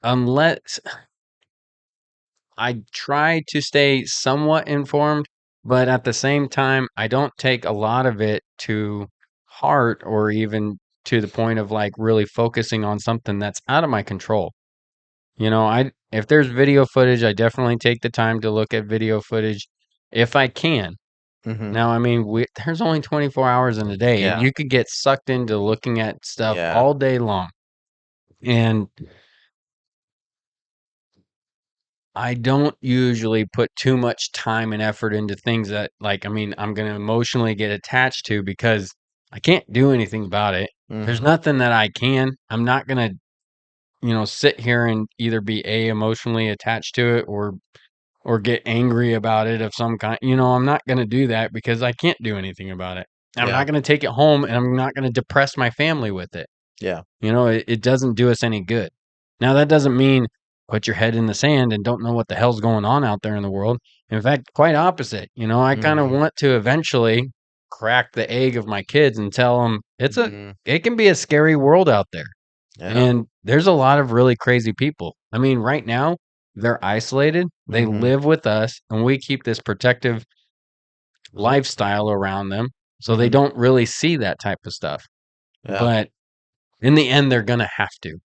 unless I try to stay somewhat informed, but at the same time, I don't take a lot of it to heart or even to the point of like really focusing on something that's out of my control. I if there's video footage, I definitely take the time to look at video footage if I can. Mhm. Now, I mean, there's only 24 hours in a day, and Yeah. you could get sucked into looking at stuff Yeah. all day long. And I don't usually put too much time and effort into things that, like, I mean, I'm going to emotionally get attached to because I can't do anything about it. There's Mhm. nothing that I can. I'm not going to, sit here and either be emotionally attached to it or get angry about it of some kind. I'm not going to do that because I can't do anything about it. I'm Yeah. not going to take it home and I'm not going to depress my family with it. Yeah. It doesn't do us any good. Now, that doesn't mean put your head in the sand and don't know what the hell's going on out there in the world. In fact, quite opposite. I kind of Mhm. want to eventually crack the egg of my kids and tell them Mhm. it can be a scary world out there. Yeah. And there's a lot of really crazy people. I mean, right now, they're isolated. They Mhm. live with us, and we keep this protective lifestyle around them so they Mhm. don't really see that type of stuff. Yeah. But in the end, they're going to have to.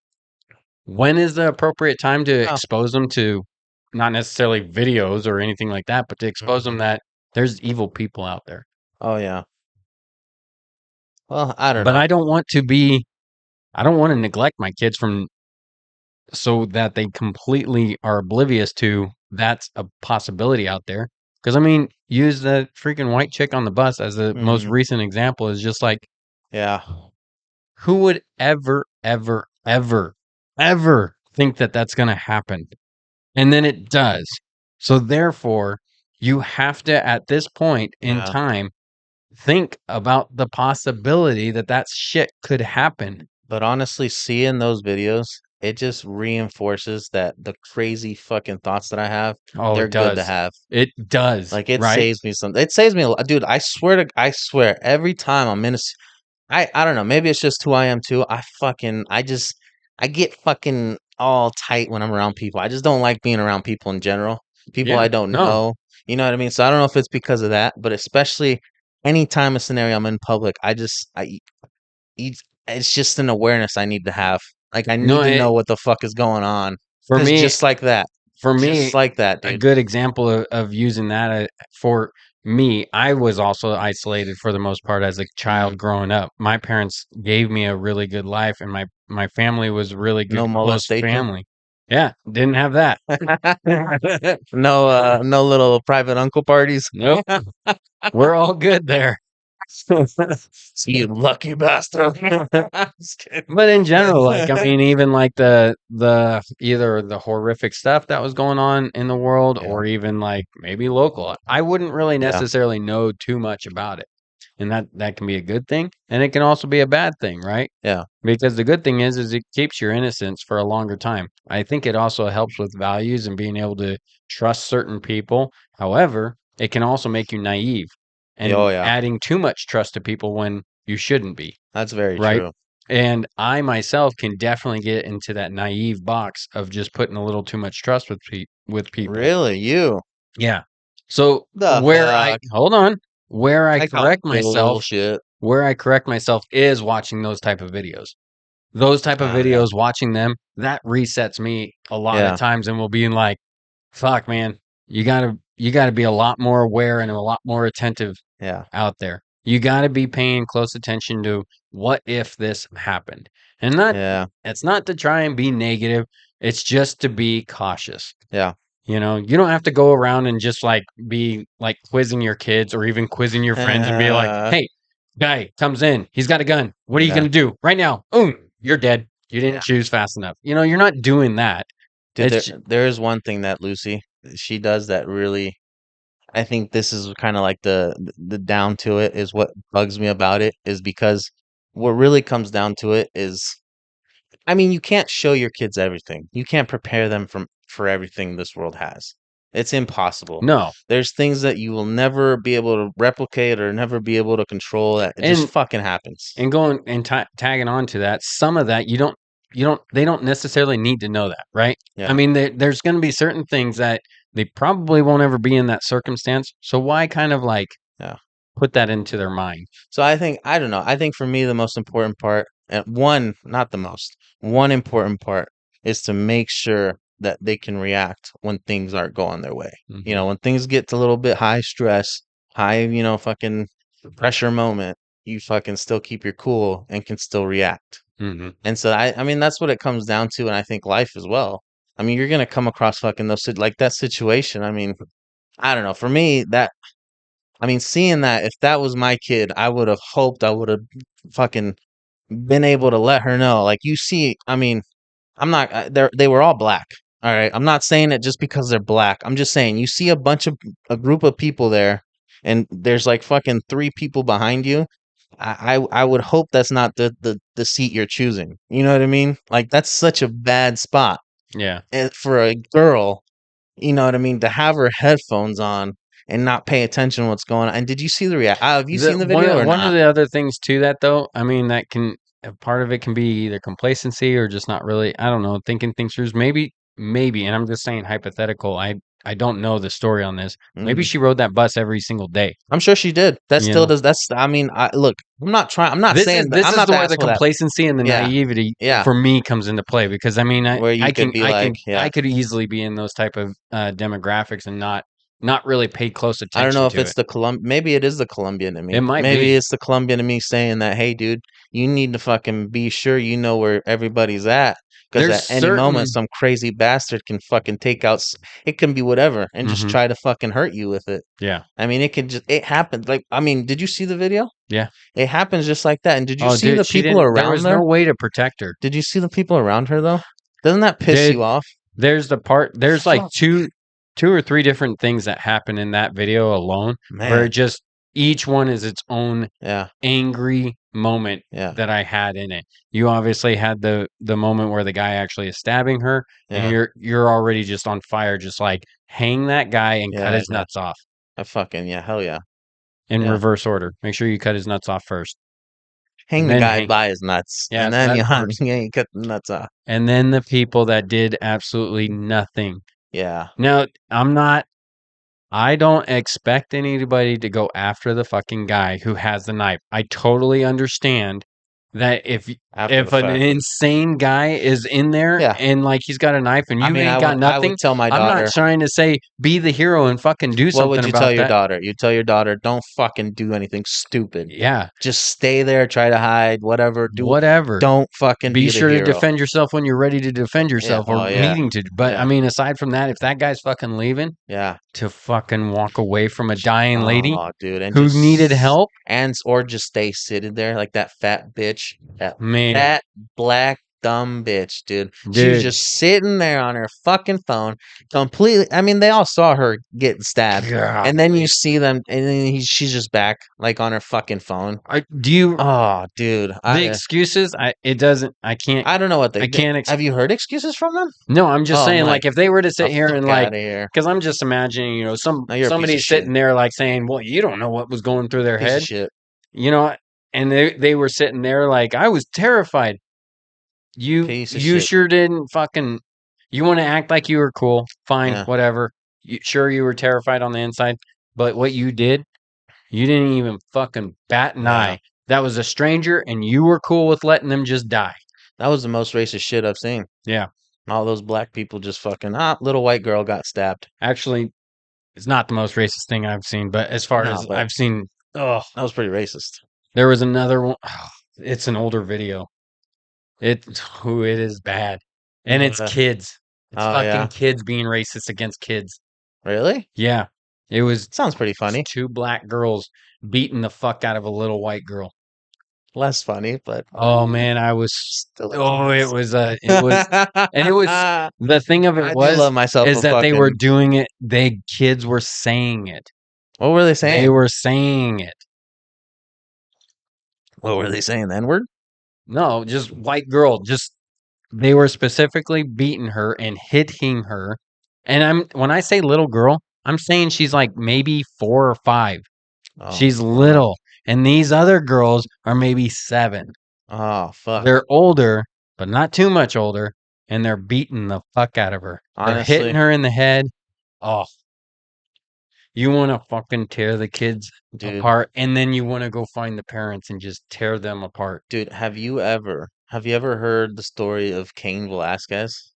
When is the appropriate time to Oh. expose them to not necessarily videos or anything like that, but to expose them Mhm. that there's evil people out there? Oh, yeah. Well, I don't But know. I don't want to neglect my kids from so that they completely are oblivious to that's a possibility out there. Because I mean, use the freaking white chick on the bus as the most Mhm. recent example is just like, Yeah. who would ever think that that's going to happen? And then it does. So therefore, you have to, at this point in Yeah. time, think about the possibility that that shit could happen. But honestly, seeing those videos, it just reinforces that the crazy fucking thoughts that I have, Oh, they're it good to does. have. It does, Like it right? saves me some. It saves me a lot, dude. I swear, every time I'm in a, I don't know. Maybe it's just who I am too. I get fucking all tight when I'm around people. I just don't like being around people in general. People Yeah. I don't No, know. You know what I mean? So I don't know if it's because of that, but especially anytime a scenario I'm in public, it's it's just an awareness I need to have. Like I no, need to know what the fuck is going on. for Cause me, for just me, like that, a dude. good example of using that for me, I was also isolated for the most part as a Hmm. child growing up. My parents gave me a really good life, and my family was a really good, No close molestation. family. Yeah, didn't have that. No, no little private uncle parties. Nope, we're all good there. You lucky bastard. Just kidding. But in general, like, I mean, even like the either the horrific stuff that was going on in the world Yeah, or even like maybe local, I wouldn't really yeah, necessarily know too much about it. And that can be a good thing, and it can also be a bad thing, right? yeah. Because the good thing is it keeps your innocence for a longer time. I think it also helps with values and being able to trust certain people. However, it can also make you naive Oh and yeah, adding too much trust to people when you shouldn't be. that's very Right? true. And I myself can definitely get into that naive box of just putting a little too much trust with people. Really, you? Yeah. So The fuck? hold on, where I I call correct myself, bullshit. is watching those type of videos. Those type of Yeah, videos, watching them, that resets me a lot of yeah, times and will be like, fuck man, you gotta be a lot more aware and a lot more attentive yeah, out there. You gotta be paying close attention to what if this happened? And not yeah, it's not to try and be negative, it's just to be cautious. yeah. You know, you don't have to go around and just like be like quizzing your kids or even quizzing your friends and be like, "Hey, guy comes in, he's got a gun. What are you Yeah, gonna do right now? You're dead. You didn't yeah. choose fast enough." You know, you're not doing that. Dude, It's there is one thing that Lucy she does that really I think this is kind of like the down to it is what bugs me about it is because what really comes down to it is I mean, you can't show your kids everything. You can't prepare them for everything this world has. It's impossible. no. There's things that you will never be able to replicate or never be able to control that it just And fucking happens. And going and tagging on to that, some of that you don't they don't necessarily need to know that, right? I Yeah. mean, there's going to be certain things that they probably won't ever be in that circumstance. So why kind of like Yeah. put that into their mind? So I think I don't know. I think for me the most important part, and one, not the most, one important part is to make sure that they can react when things aren't going their way. You Hmm. know, when things get a little bit high stress, high, fucking pressure moment, you fucking still keep your cool and can still react. Hmm. And so I mean that's what it comes down to, and I think life as well. I mean, you're gonna come across fucking like that situation. I mean, I don't know. For me, that I mean, seeing that, if that was my kid, I would have hoped I would have fucking been able to let her know. Like, you see, I mean, I'm not, they were all black. All right. I'm not saying it just because they're black. I'm just saying you see a group of people there and there's like fucking three people behind you. I would hope that's not the seat you're choosing. You know what I mean? Like, that's such a bad spot Yeah. for a girl, you know what I mean, to have her headphones on and not pay attention to what's going on. And did you see the react? Have you The seen the video or one of not? the other things to that though, I mean that can a part of it can be either complacency or just not really, I don't know, thinking things through. Maybe, and I'm just saying hypothetical. I don't know the story on this. Maybe Mm. she rode that bus every single day. I'm sure she did. That You still know, does. That's. I mean, I look. I'm not trying. I'm not this is saying that. this I'm is not the the where the asshole that. complacency and the Yeah. naivety Yeah. for me comes into play because I mean Where you could be like, I yeah. could easily be in those type of demographics and not really pay close I don't attention know if to it's it. the Maybe it is the Colombian in It me. might Maybe be. it's the Colombian in me saying that, hey, dude, you need to fucking be sure you know where everybody's at, because There's at any moment, certain. some crazy bastard can fucking take out. It can be whatever, and just Hmm. try to fucking hurt you with it. Yeah. I mean, it can just. It happens. Like, I mean, did you see the video? Yeah. It happens just like that. And did you Oh, see dude, the she people didn't. There around was there? no way to protect her. Did you see the people around her though? Doesn't that piss Dude, you off? there's the part. There's like Fuck, two or three different things that happen in that video alone, where man. it just each one is its own Yeah, angry moment yeah, that I had in it. You obviously had the moment where the guy actually is stabbing her, and yeah, you're already just on fire, just like hang that guy and cut yeah, his yeah. nuts off I fucking yeah, hell yeah, in yeah. reverse order. Make sure you cut his nuts off first, Hang the then guy hang. by his nuts, Yeah, and then that you hunt. first, Yeah, you cut the nuts off. and then the people that did absolutely nothing. Yeah, Now, I'm not. I don't expect anybody to go after the fucking guy who has the knife. I totally understand that after the if an fact. insane guy is in there Yeah, and like he's got a knife and I you mean, ain't got I would nothing, tell my I'm not daughter. trying to say be the hero and fucking do What something would you tell about your that. daughter? You tell your daughter, don't fucking do anything stupid. Yeah, Just stay there, try to hide, whatever. whatever. Don't fucking Be be the sure to hero. defend yourself when you're ready to defend Yeah. yourself Oh or yeah. needing to. But I Yeah. mean, aside from that, if that guy's fucking leaving Yeah. to fucking walk away from a dying lady Oh, dude, and who needed just help, and or just stay sitting there like that fat bitch, that man, fat black dumb bitch, dude. She was dude, just sitting there on her fucking phone, completely. I mean, they all saw her getting stabbed, and then you golly. see them, and then she's just back, like on her fucking phone. Do you Oh, dude, the excuses? It doesn't. I don't know what I can't. have you heard excuses from them? No, I'm just Oh saying, my, like, if they were to sit the here and fuck like, out of here! because I'm just imagining, Now you're a piece somebody of shit. sitting there like saying, "Well, you don't know what was going through their Piece of head," shit. you know, and they were sitting there like, I was terrified. Piece of You shit. sure didn't fucking. You want to act like you were cool, fine, Yeah. whatever. Sure, you were terrified on the inside, but what you did, you didn't even fucking bat an Yeah. eye. That was a stranger, and you were cool with letting them just die. That was the most racist shit I've seen. Yeah. All those black people just fucking little white girl got stabbed. Actually, it's not the most racist thing I've seen, but as far No, as but I've seen, oh, that was pretty racist. there was another one. It's an older video. It is bad, and it's Uh, kids. It's oh fucking yeah. kids being racist against kids. Really? Yeah, it was Sounds pretty funny. two black girls beating the fuck out of a little white girl. Less funny, but Oh man, I was. still a Oh, tease. it was, and it was. The thing of it I do love was myself is a that they were fucking. doing it. They kids were saying it. What were they They saying? were saying it. What were they saying? The N-word? No, just white girl. Just they were specifically beating her and hitting her. And when I say little girl, I'm saying she's like maybe 4 or 5. Oh She's fuck. little. And these other girls are maybe 7. Oh fuck. They're older, but not too much older, and they're beating the fuck out of her. They're hitting Honestly, her in the head. Oh, you want to fucking tear the kids dude, apart, and then you want to go find the parents and just tear them apart. dude, have you ever heard the story of Cain Velasquez?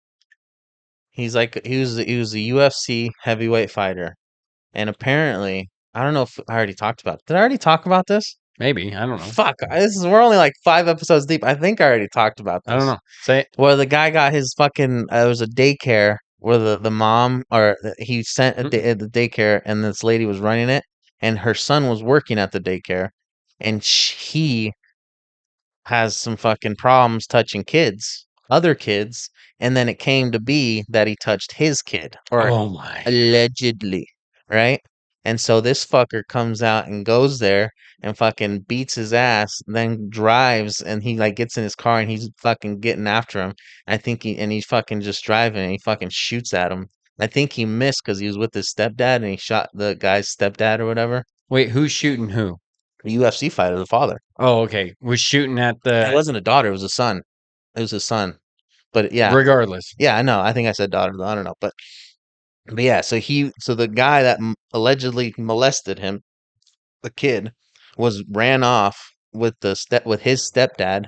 He's like he was a UFC heavyweight fighter, and apparently, I don't know if I already talked about. Did I already talk about this? Maybe. I don't know. Fuck, we're only like 5 episodes deep. I think I already talked about I don't this. know. Say it. Where the guy got his fucking it was a daycare where the mom or he sent the daycare and this lady was running it and her son was working at the daycare and he has some fucking problems touching kids, other kids, and then it came to be that he touched his kid or Oh my. allegedly, right? And so this fucker comes out and goes there and fucking beats his ass, then drives and he like gets in his car and he's fucking getting after him. I think he's fucking just driving and he fucking shoots at him. I think he missed because he was with his stepdad and he shot the guy's stepdad or whatever. Wait, who's shooting who? The UFC fighter, the father. Oh, okay. Was shooting at It the wasn't a daughter, it was a son. It was his son. But yeah, regardless. yeah, I know. I think I said daughter, I don't know. But yeah, so the guy that allegedly molested him, the kid, was ran off with his stepdad,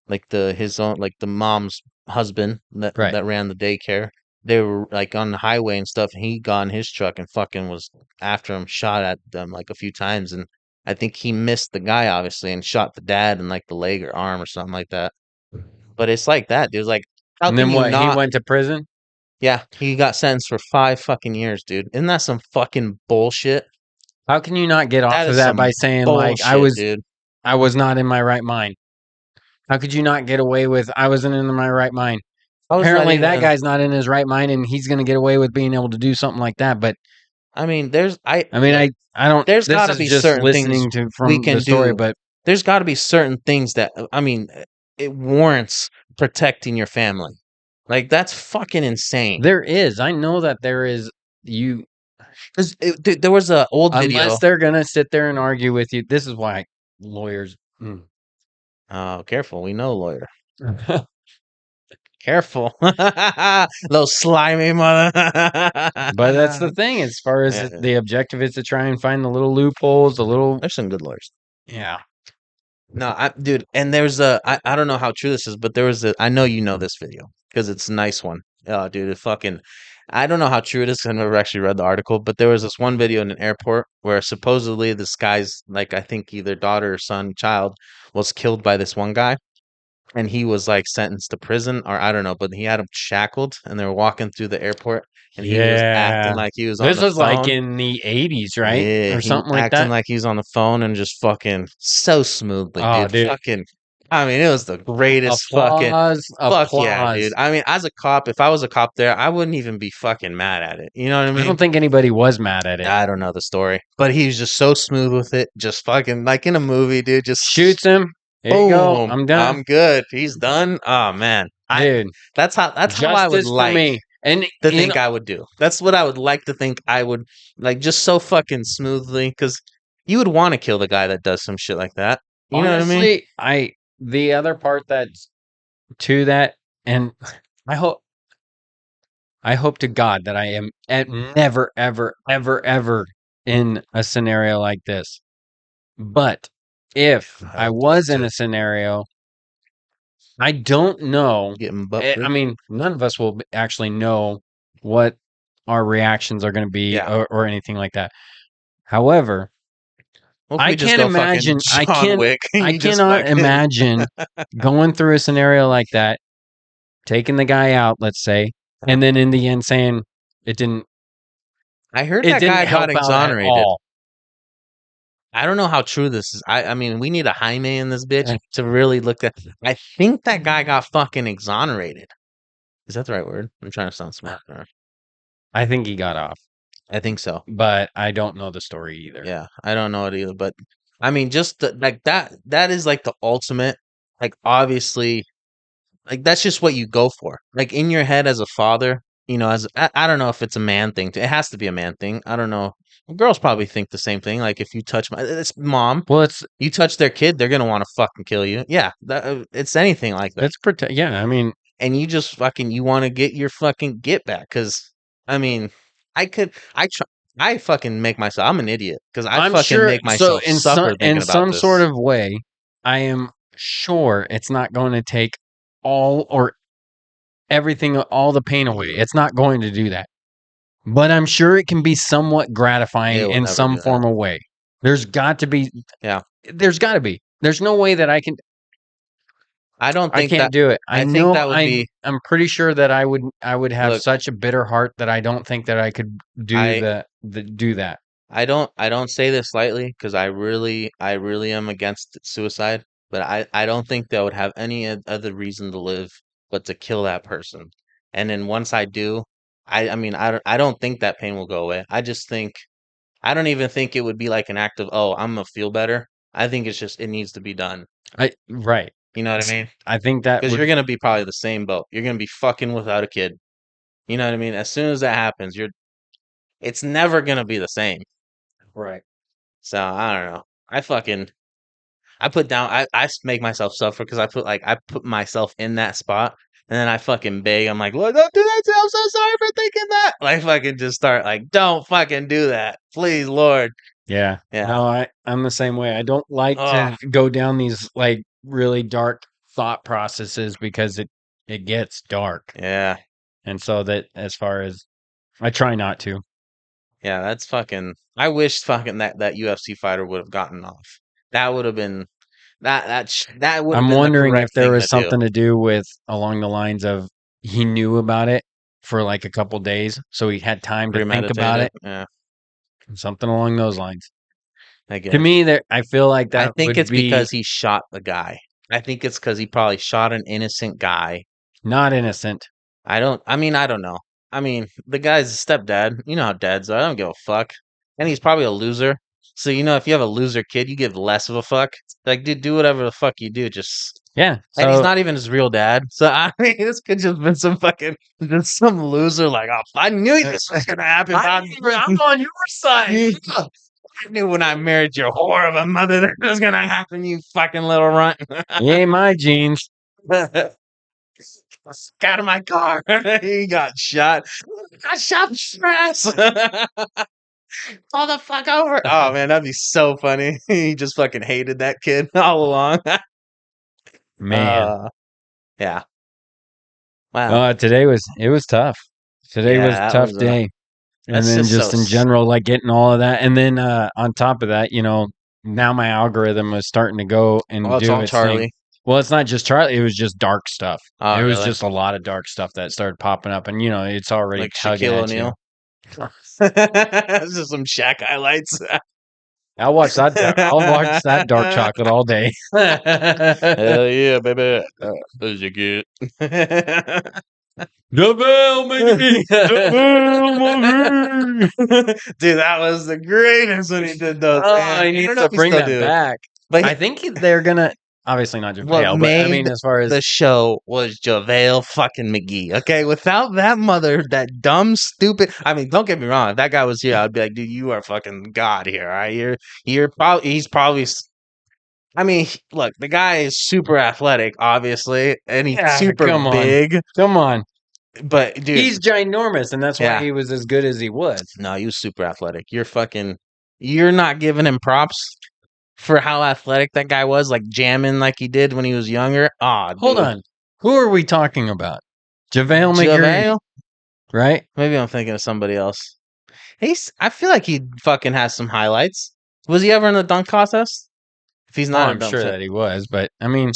like his own, like the mom's husband Right. that ran the daycare. They were like on the highway and stuff, and he got in his truck and fucking was after him, shot at them like a few times, and I think he missed the guy obviously and shot the dad in like the leg or arm or something like that. But it's like that, dude. It's like, how And can then you what? He not? went to prison? Yeah, he got sentenced for 5 fucking years, dude. Isn't that some fucking bullshit? How can you not get off That of is that some by saying like bullshit, dude. I was not in my right mind? How could you not get away with I wasn't in my right mind? I was not Apparently that even. guy's not in his right mind and he's going to get away with being able to do something like that, but I mean, I mean I don't there's got this to is be just certain things listening to we from the can story, do. but There's got to be certain things that I mean, it warrants protecting your family. Like that's fucking insane. there is. I know that there is you Because there was a old unless video. they're going to sit there and argue with you. This is why lawyers Oh, careful. We know lawyer. Careful. Those slimy mother. But that's the thing. As far as Yeah, the objective is to try and find the little loopholes, the little there's some good lawyers. yeah. No, dude, and there's I don't know how true this is, but there was I know you know this video because it's a nice one. Oh, dude, it fucking, I don't know how true it is 'cause I never actually read the article, but there was this one video in an airport where supposedly this guy's, like, I think either daughter or son, child, was killed by this one guy, and he was like sentenced to prison, or I don't know, but he had him shackled, and they were walking through the airport, and he was acting Yeah. like he was on This the was like phone. in the 80s, right? Yeah, Or he was something like acting that. like he's on the phone and just fucking so smoothly, Oh, dude. dude. Fucking, I mean, it was the greatest fucking, Applause, fuck yeah, dude. applause. I mean, as a cop, if I was a cop there, I wouldn't even be fucking mad at it. You know what I I mean? don't think anybody was mad at it. I don't know the story, but he was just so smooth with it, just fucking like in a movie, dude. Just Shoots him. Here you go. boom, I'm done. I'm good. He's done. Oh man, Dude, that's how I would justice for like me. And to in think I would do. That's what I would like to think I would like, just so fucking smoothly, because you would want to kill the guy that does some shit like that. You know what I mean? honestly, the other part that's to that, and I hope I hope to God that I am at never, ever, ever, ever in a scenario like this. But if I I hope so was in too. a scenario, I don't know. Getting butt I prick. mean, none of us will actually know what our reactions are going to be Yeah. or anything like that. However, What if I we just can't go fucking imagine. John Wick and I you just cannot fucking. imagine going through a scenario like that, taking the guy out, let's say, and then in the end saying it didn't. I heard It that didn't guy got help out at exonerated. all. I don't know how true this is. I mean, we need a Jaime in this bitch to really look at. I think that guy got fucking exonerated. Is that the right word? I'm trying to sound smart. I think he got off, I think so. but I don't know the story either. Yeah, I don't know it either, but I mean, just like that is like the ultimate, like obviously, like that's just what you go for. Like in your head as a father, as I don't know if it's a man thing. It has to be a man thing. I don't know. Girls probably think the same thing. Like if you touch it's mom, Well, you touch their kid, they're gonna want to fucking kill you. Yeah, it's anything like that. it's protect. Yeah, I mean, And you just fucking you want to get your fucking get back, because I mean, I try, I fucking make myself, I'm an idiot because I I'm fucking sure. make So myself suffer in thinking about some sort this. of way, I am sure it's not going to take all or everything, all the pain away. It's not going to do that. But I'm sure it can be somewhat gratifying It will in never some do that. form of way. There's got to be. Yeah, There's got to be. There's no way that I don't I think can't that. do it. I I think know that would be, I'm pretty sure that I would have look. such a bitter heart that I don't think that I could do I do that. I don't say this lightly because I really am against suicide, but I don't think that would have any other reason to live but to kill that person. And then once I do, I mean I don't think that pain will go away. I just think, I don't even think it would be like an act of, oh, I'm gonna feel better. I think it's just, it needs to be done. I right. You know what I mean? I think that Because would you're gonna be probably the same boat. You're gonna be fucking without a kid. You know what I mean? As soon as that happens, it's never gonna be the same. right. So I don't know. I fucking I put down make myself suffer because I put myself in that spot and then I fucking beg. I'm like, look, don't do that to me. I'm so sorry for thinking that. Like fucking just start like, don't fucking do that. Please, Lord. Yeah. Yeah. No, I'm the same way. I don't like Oh, to go down these like really dark thought processes because it gets dark. yeah. And so that as far as I try not to. Yeah, that's fucking I wish fucking that UFC fighter would have gotten off. That would have been that would have I'm been the wondering if correct there thing to was do. something to do with along the lines of he knew about it for like a couple days, so he had time to think about Premeditated. it. Yeah, Something along those lines. I To guess. me, that I feel like I that think would it's be because he shot the guy. I think it's because he probably shot an innocent guy. not innocent. I don't know. I mean, the guy's a stepdad. You know how dads are. I don't give a fuck. And he's probably a loser. So, if you have a loser kid, you give less of a fuck. Like, dude, do whatever the fuck you do. Just, Yeah. and he's So not even his real dad. So, I mean, this could just been just some loser. Like, oh, I knew this was going to happen. I'm on your side. I knew when I married your whore of a mother that was going to happen, you fucking little runt. He ain't my jeans. Get out of my car. He got shot. I shot stress. Pull the fuck over. Oh man, that'd be so funny. He just fucking hated that kid all along. Man. uh yeah. Wow. Today was tough. Today Yeah, was a that tough was day. And that's then just just in general, like getting all of that. And then on top of that, now my algorithm was starting to go oh, and it's do all its thing. Charlie. Well, it's not just Charlie, it was just dark stuff. Oh It was really? just a lot of dark stuff that started popping up. And it's already Like tugging Shaquille at you. O'Neal. It's just some Shaq highlights. I'll watch that dark chocolate all day. Hell yeah, baby. Those you get. JaVale McGee. Dude, that was the greatest when he did those, Oh, man. he I needs don't know to if he bring still that do, back. but I think they're gonna obviously not what JaVale, but I mean made as far as the show was JaVale fucking McGee. Okay, without that dumb, stupid. I mean, don't get me wrong. If that guy was here, I'd be like, dude, you are fucking god here. All right, you're probably he's probably. I mean, look, the guy is super athletic, obviously, and he's yeah, super big. come on. But dude, He's ginormous, and that's why yeah, he was as good as he was. no, he was super athletic. You're not giving him props for how athletic that guy was, like jamming like he did when he was younger. Ah, Hold dude, on, who are we talking about? JaVale McGee, JaVale. right? Maybe I'm thinking of somebody else. I feel like he fucking has some highlights. Was he ever in the dunk contest? If he's Oh, not in I'm dunk, sure that he was, but I mean,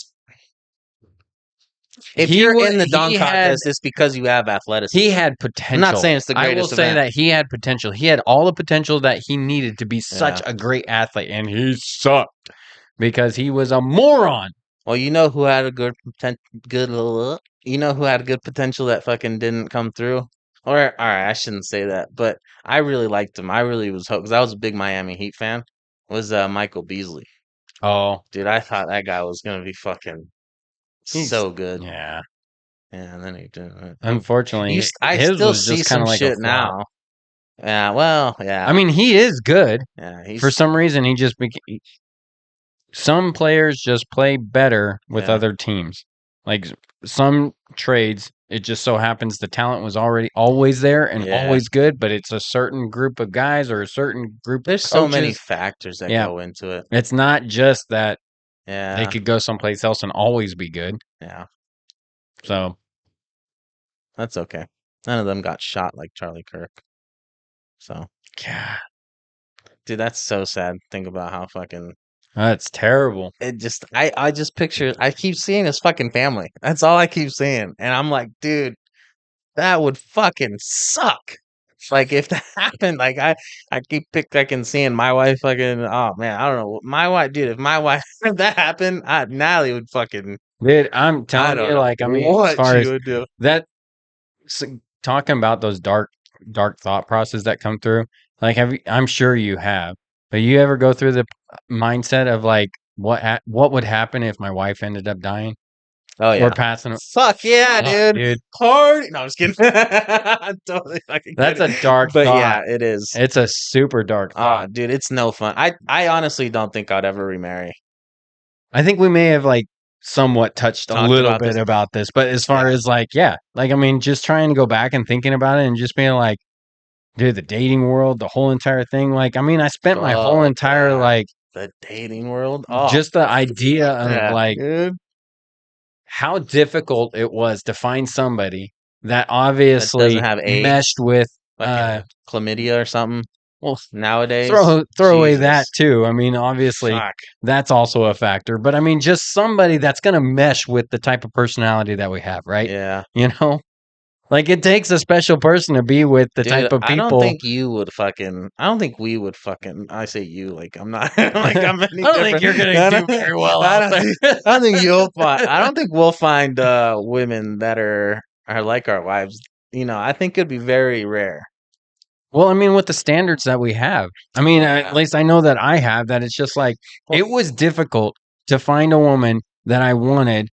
if you're in the he dunk had contest, it's because you have he athleticism. had I'm not potential. saying it's the I will greatest say event. that he had potential. He had all the potential that he needed to be such Yeah. a great athlete, and he sucked because he was a moron. Well, you know who had a you know who had a good potential that fucking didn't come through? Or all right, I shouldn't say that, but I really liked him. I really was hooked because I was a big Miami Heat fan. Was Michael Beasley. Oh, Dude, I thought that guy was gonna be fucking he's so good. yeah. Yeah, and then he didn't. Unfortunately, I his still was see just kind some of like a shit flop. now. Yeah, well, I yeah, mean, he is good. yeah, For some reason, he just became. Some players just play better with yeah, other teams. Like some trades, it just so happens the talent was already always there and yeah. always good, but it's a certain group of guys or a certain group of There's so many coaches. factors that Yeah, go into it. it's not just that they Yeah, could go someplace else and always be good. yeah, So, that's okay. None of them got shot like Charlie Kirk. So, yeah, dude, that's so sad. Think about how fucking that's terrible. I just picture I keep seeing his fucking family. That's all I keep seeing. And I'm like, dude, that would fucking suck. Like if that happened, I keep picking seeing my wife fucking oh man, I don't know. My wife, dude, if my wife if that happened, Natalie would fucking Dude, I'm I telling don't you, know like, I mean, as what far she as would do. that, s- talking about those dark thought process that come through, like, I'm sure you have, but you ever go through the mindset of like, what would happen if my wife ended up dying? Oh or yeah. passing. Fuck yeah, Fuck, dude. dude. Party. No, I'm just kidding. I'm totally fucking That's a kidding. dark But thought. yeah, it is. It's a super dark Ah, thought. dude, it's no fun. I honestly don't think I'd ever remarry. I think we may have like somewhat touched a Talked little about bit this. about this, but as far Yeah. as like, yeah, like I mean, just trying to go back and thinking about it and just being like, dude, the dating world, the whole entire thing. Like, I mean, I spent my whole Fuck entire yeah. like The dating world. Oh, just the idea of yeah, like dude. how difficult it was to find somebody that That doesn't obviously have meshed AIDS. with Fucking chlamydia or something. well Nowadays. throw away that Jesus. too. I mean, obviously Fuck. that's also a factor, but I mean just somebody that's going to mesh with the type of personality that we have, right? Yeah. You know? Like it takes a special person to be with the Dude, type of I don't people. think you would fucking. I don't think we would fucking. I say you, like I'm not like I I'm any don't think different. you're going to I do don't, very well I out don't there. think. I don't think you'll find. I don't think we'll find women that are like our wives. You know, I think it'd be very rare. Well, I mean, with the standards that we have, I mean, at Yeah. least I know that I have that it's just like Well, it was difficult to find a woman that I wanted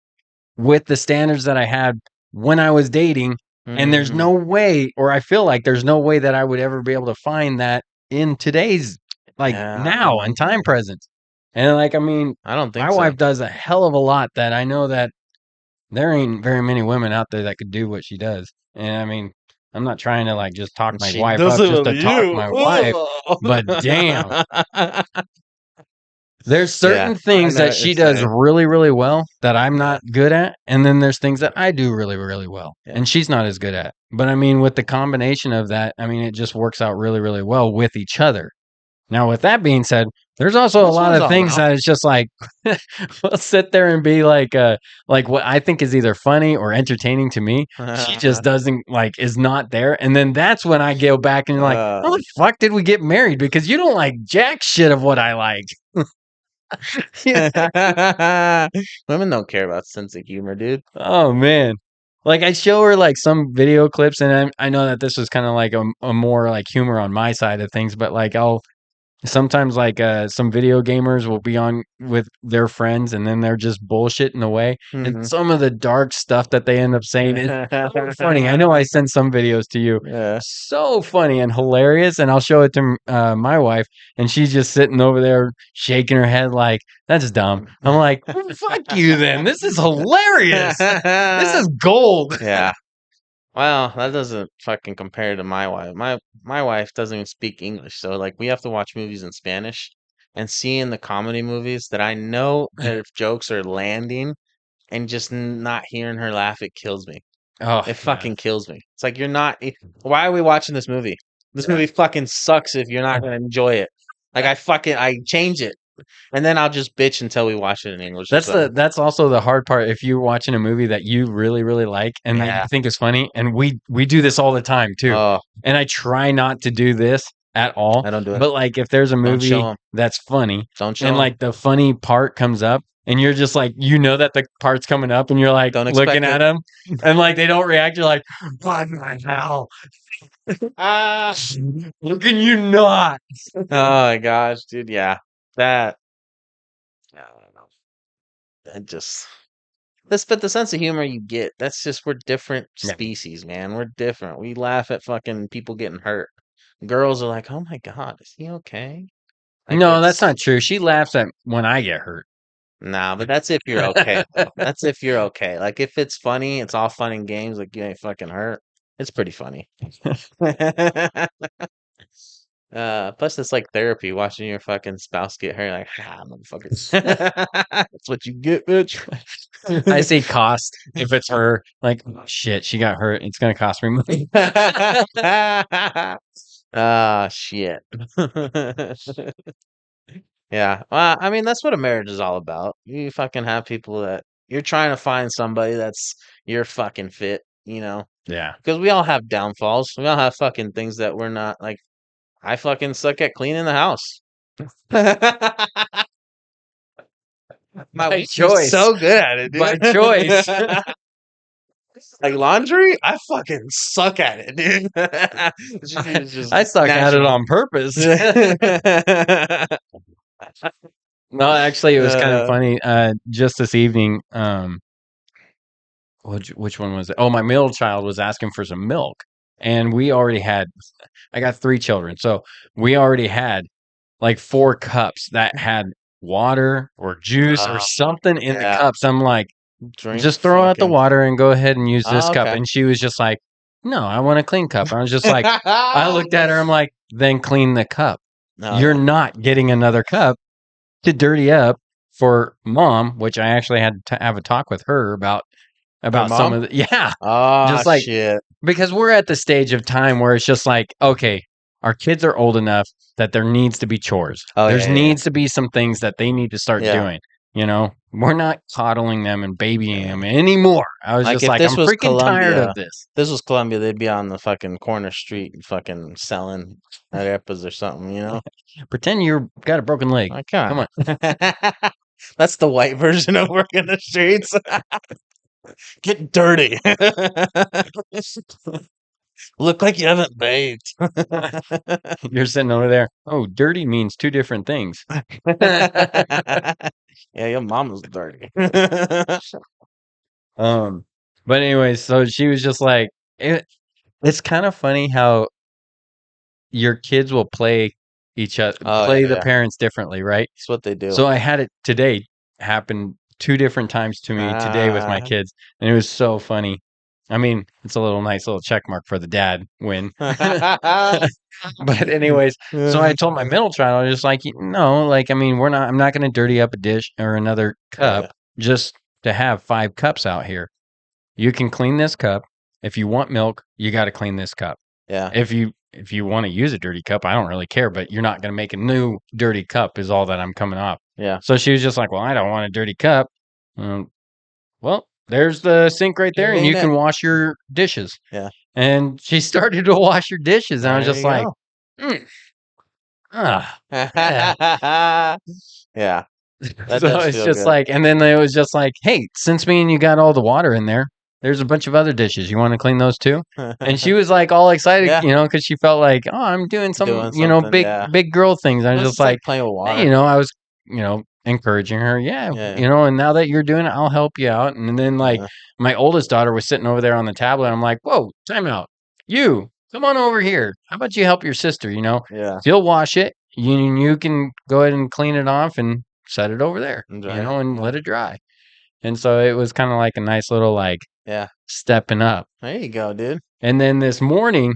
with the standards that I had when I was dating. And there's mhm. no way, or I feel like there's no way that I would ever be able to find that in today's, like Yeah, I now know. and time present. And like, I mean, I don't my think so. wife does a hell of a lot that I know that there ain't very many women out there that could do what she does. And I mean, I'm not trying to like just talk And my she wife does up it just with to talk you. my wife, but damn, Ugh. there's Yeah, certain I things know that what you're she does saying. really, really well that I'm Yeah, not good at. And then there's things that I do really, really well yeah. and she's not as good at. But I mean, with the combination of that, I mean, it just works out really, really well with each other. Now, with that being said, there's also a That's what lot it's of all things about. that it's just like we'll sit there and be like what I think is either funny or entertaining to me. She just doesn't like is not there, and then that's when I go back and like, Uh, how the fuck did we get married? Because you don't like jack shit of what I like. Women don't care about sense of humor, dude. Oh man. Like I show her like some video clips, and I know that this was kind of like a more like humor on my side of things, but like I'll sometimes like some video gamers will be on with their friends and then they're just bullshitting away. And Mhm. some of the dark stuff that they end up saying is so funny. I know I sent some videos to you. Yeah. So funny and hilarious. And I'll show it to my wife, and she's just sitting over there shaking her head like, that's dumb. I'm like, well, fuck you then. This is hilarious. This is gold. Yeah. Well, that doesn't fucking compare to my wife. My wife doesn't even speak English, so like we have to watch movies in Spanish and seeing the comedy movies that I know that if jokes are landing and just not hearing her laugh, it kills me. Oh, It yeah. fucking kills me. It's like you're not. Why are we watching this movie? This movie fucking sucks if you're not gonna enjoy it. Like I change it, and then I'll just bitch until we watch it in English or something. That's also the hard part if you're watching a movie that you really really like and that you Yeah. think is funny, and we do this all the time too. Oh, And I try not to do this at all, I don't do it. but like if there's a Don't show movie them. that's funny Don't and show them. like the funny part comes up and you're just like you know that the part's coming up and you're like Don't looking expect at it. them and like they don't react, you're like, what the hell? Ah. How can you not? Oh my gosh, dude. Yeah. That. Yeah, I don't know. That just. This, but the sense of humor you get, that's just we're different Yeah. species, man. We're different. We laugh at fucking people getting hurt. Girls are like, "Oh my god, is he okay?" Like No, that's it's not true. She laughs at when I get hurt. nah, but that's if you're okay though. That's if you're okay. Like if it's funny, it's all fun and games. Like you ain't fucking hurt. It's pretty funny. Plus it's like therapy watching your fucking spouse get hurt. Like, ah, motherfucker. That's what you get, bitch. I say cost if it's her. Like, oh, shit, she got hurt. It's gonna cost me money. Ah, shit. Yeah. Well, I mean, that's what a marriage is all about. You fucking have people that you're trying to find somebody that's your fucking fit, you know? Yeah. Because we all have downfalls. We all have fucking things that we're not like. I fucking suck at cleaning the house. My By wife is choice. so good at it, By choice. dude. Like laundry, I fucking suck at it, dude. It's just I suck at it natural. on purpose. No, actually, it was kind of Uh, funny. Just this evening, which one was it? Oh, my middle child was asking for some milk, and we already had. I got 3 children, so we already had like 4 cups that had water or juice or Oh, something in the yeah. cups. I'm like, Drink just throw out the fucking. water and go ahead and use this Oh, cup. okay. And she was just like, no, I want a clean cup. I was just like, I looked at her. I'm like, then clean the cup. Oh You're yeah. not getting another cup to dirty up for mom, which I actually had to have a talk with her Her about some mom? of the, yeah, Oh just like, shit. because we're at the stage of time where it's just like, okay, our kids are old enough that there needs to be chores. Oh There's yeah, yeah, needs to be some things that they need to start yeah. doing. We're not coddling them and babying Yeah. them anymore. I was Like just if like, I'm freaking tired of this. This was Columbia, they'd be on the fucking corner street fucking selling arepas or something, you know? Pretend you've got a broken leg. Like, Come come on. on. That's the white version of working the streets. Get dirty. Look like you haven't bathed. You're sitting over there. Oh, dirty means 2 different things. Yeah, your mama's dirty. um, but anyways, so she was just like, it's kind of funny how your kids will Oh play yeah, the yeah. parents differently, right? That's what they do. So I had it today happen 2 different times to me today with my Ah. kids, and it was so funny. I mean, it's a little nice little check mark for the dad win. But anyways, so I told my middle child, I was just like, no, like, I mean, I'm not going to dirty up a dish or another cup Yeah, just to have 5 cups out here. You can clean this cup. If you want milk, you got to clean this cup. yeah, If you want to use a dirty cup, I don't really care, but you're not going to make a new dirty cup is all that I'm coming off. yeah. So she was just like, "Well, I don't want a dirty cup." Well, there's the sink right there, It and ain't you it. can wash your dishes. Yeah. And she started to wash her dishes, and I was There just you like, go. mm, yeah. Yeah, that So does it's feel just good. like, and then it was just like, hey, since me and you got all the water in there, there's a bunch of other dishes. You want to clean those too? And she was like all excited, Yeah, because she felt like, oh, I'm doing some, doing something. big, Yeah, big girl things. I was it's just just like like, playing with hey, water. I was, encouraging her. Yeah, Yeah, and now that you're doing it, I'll help you out. And then like yeah, my oldest daughter was sitting over there on the tablet. I'm like, whoa, time out. You come on over here. How about you help your sister? yeah. She'll wash it. You can go ahead and clean it off and set it over there, That's right. and let it dry. And so it was kind of like a nice little like Yeah, stepping up. there you go, dude. And then this morning,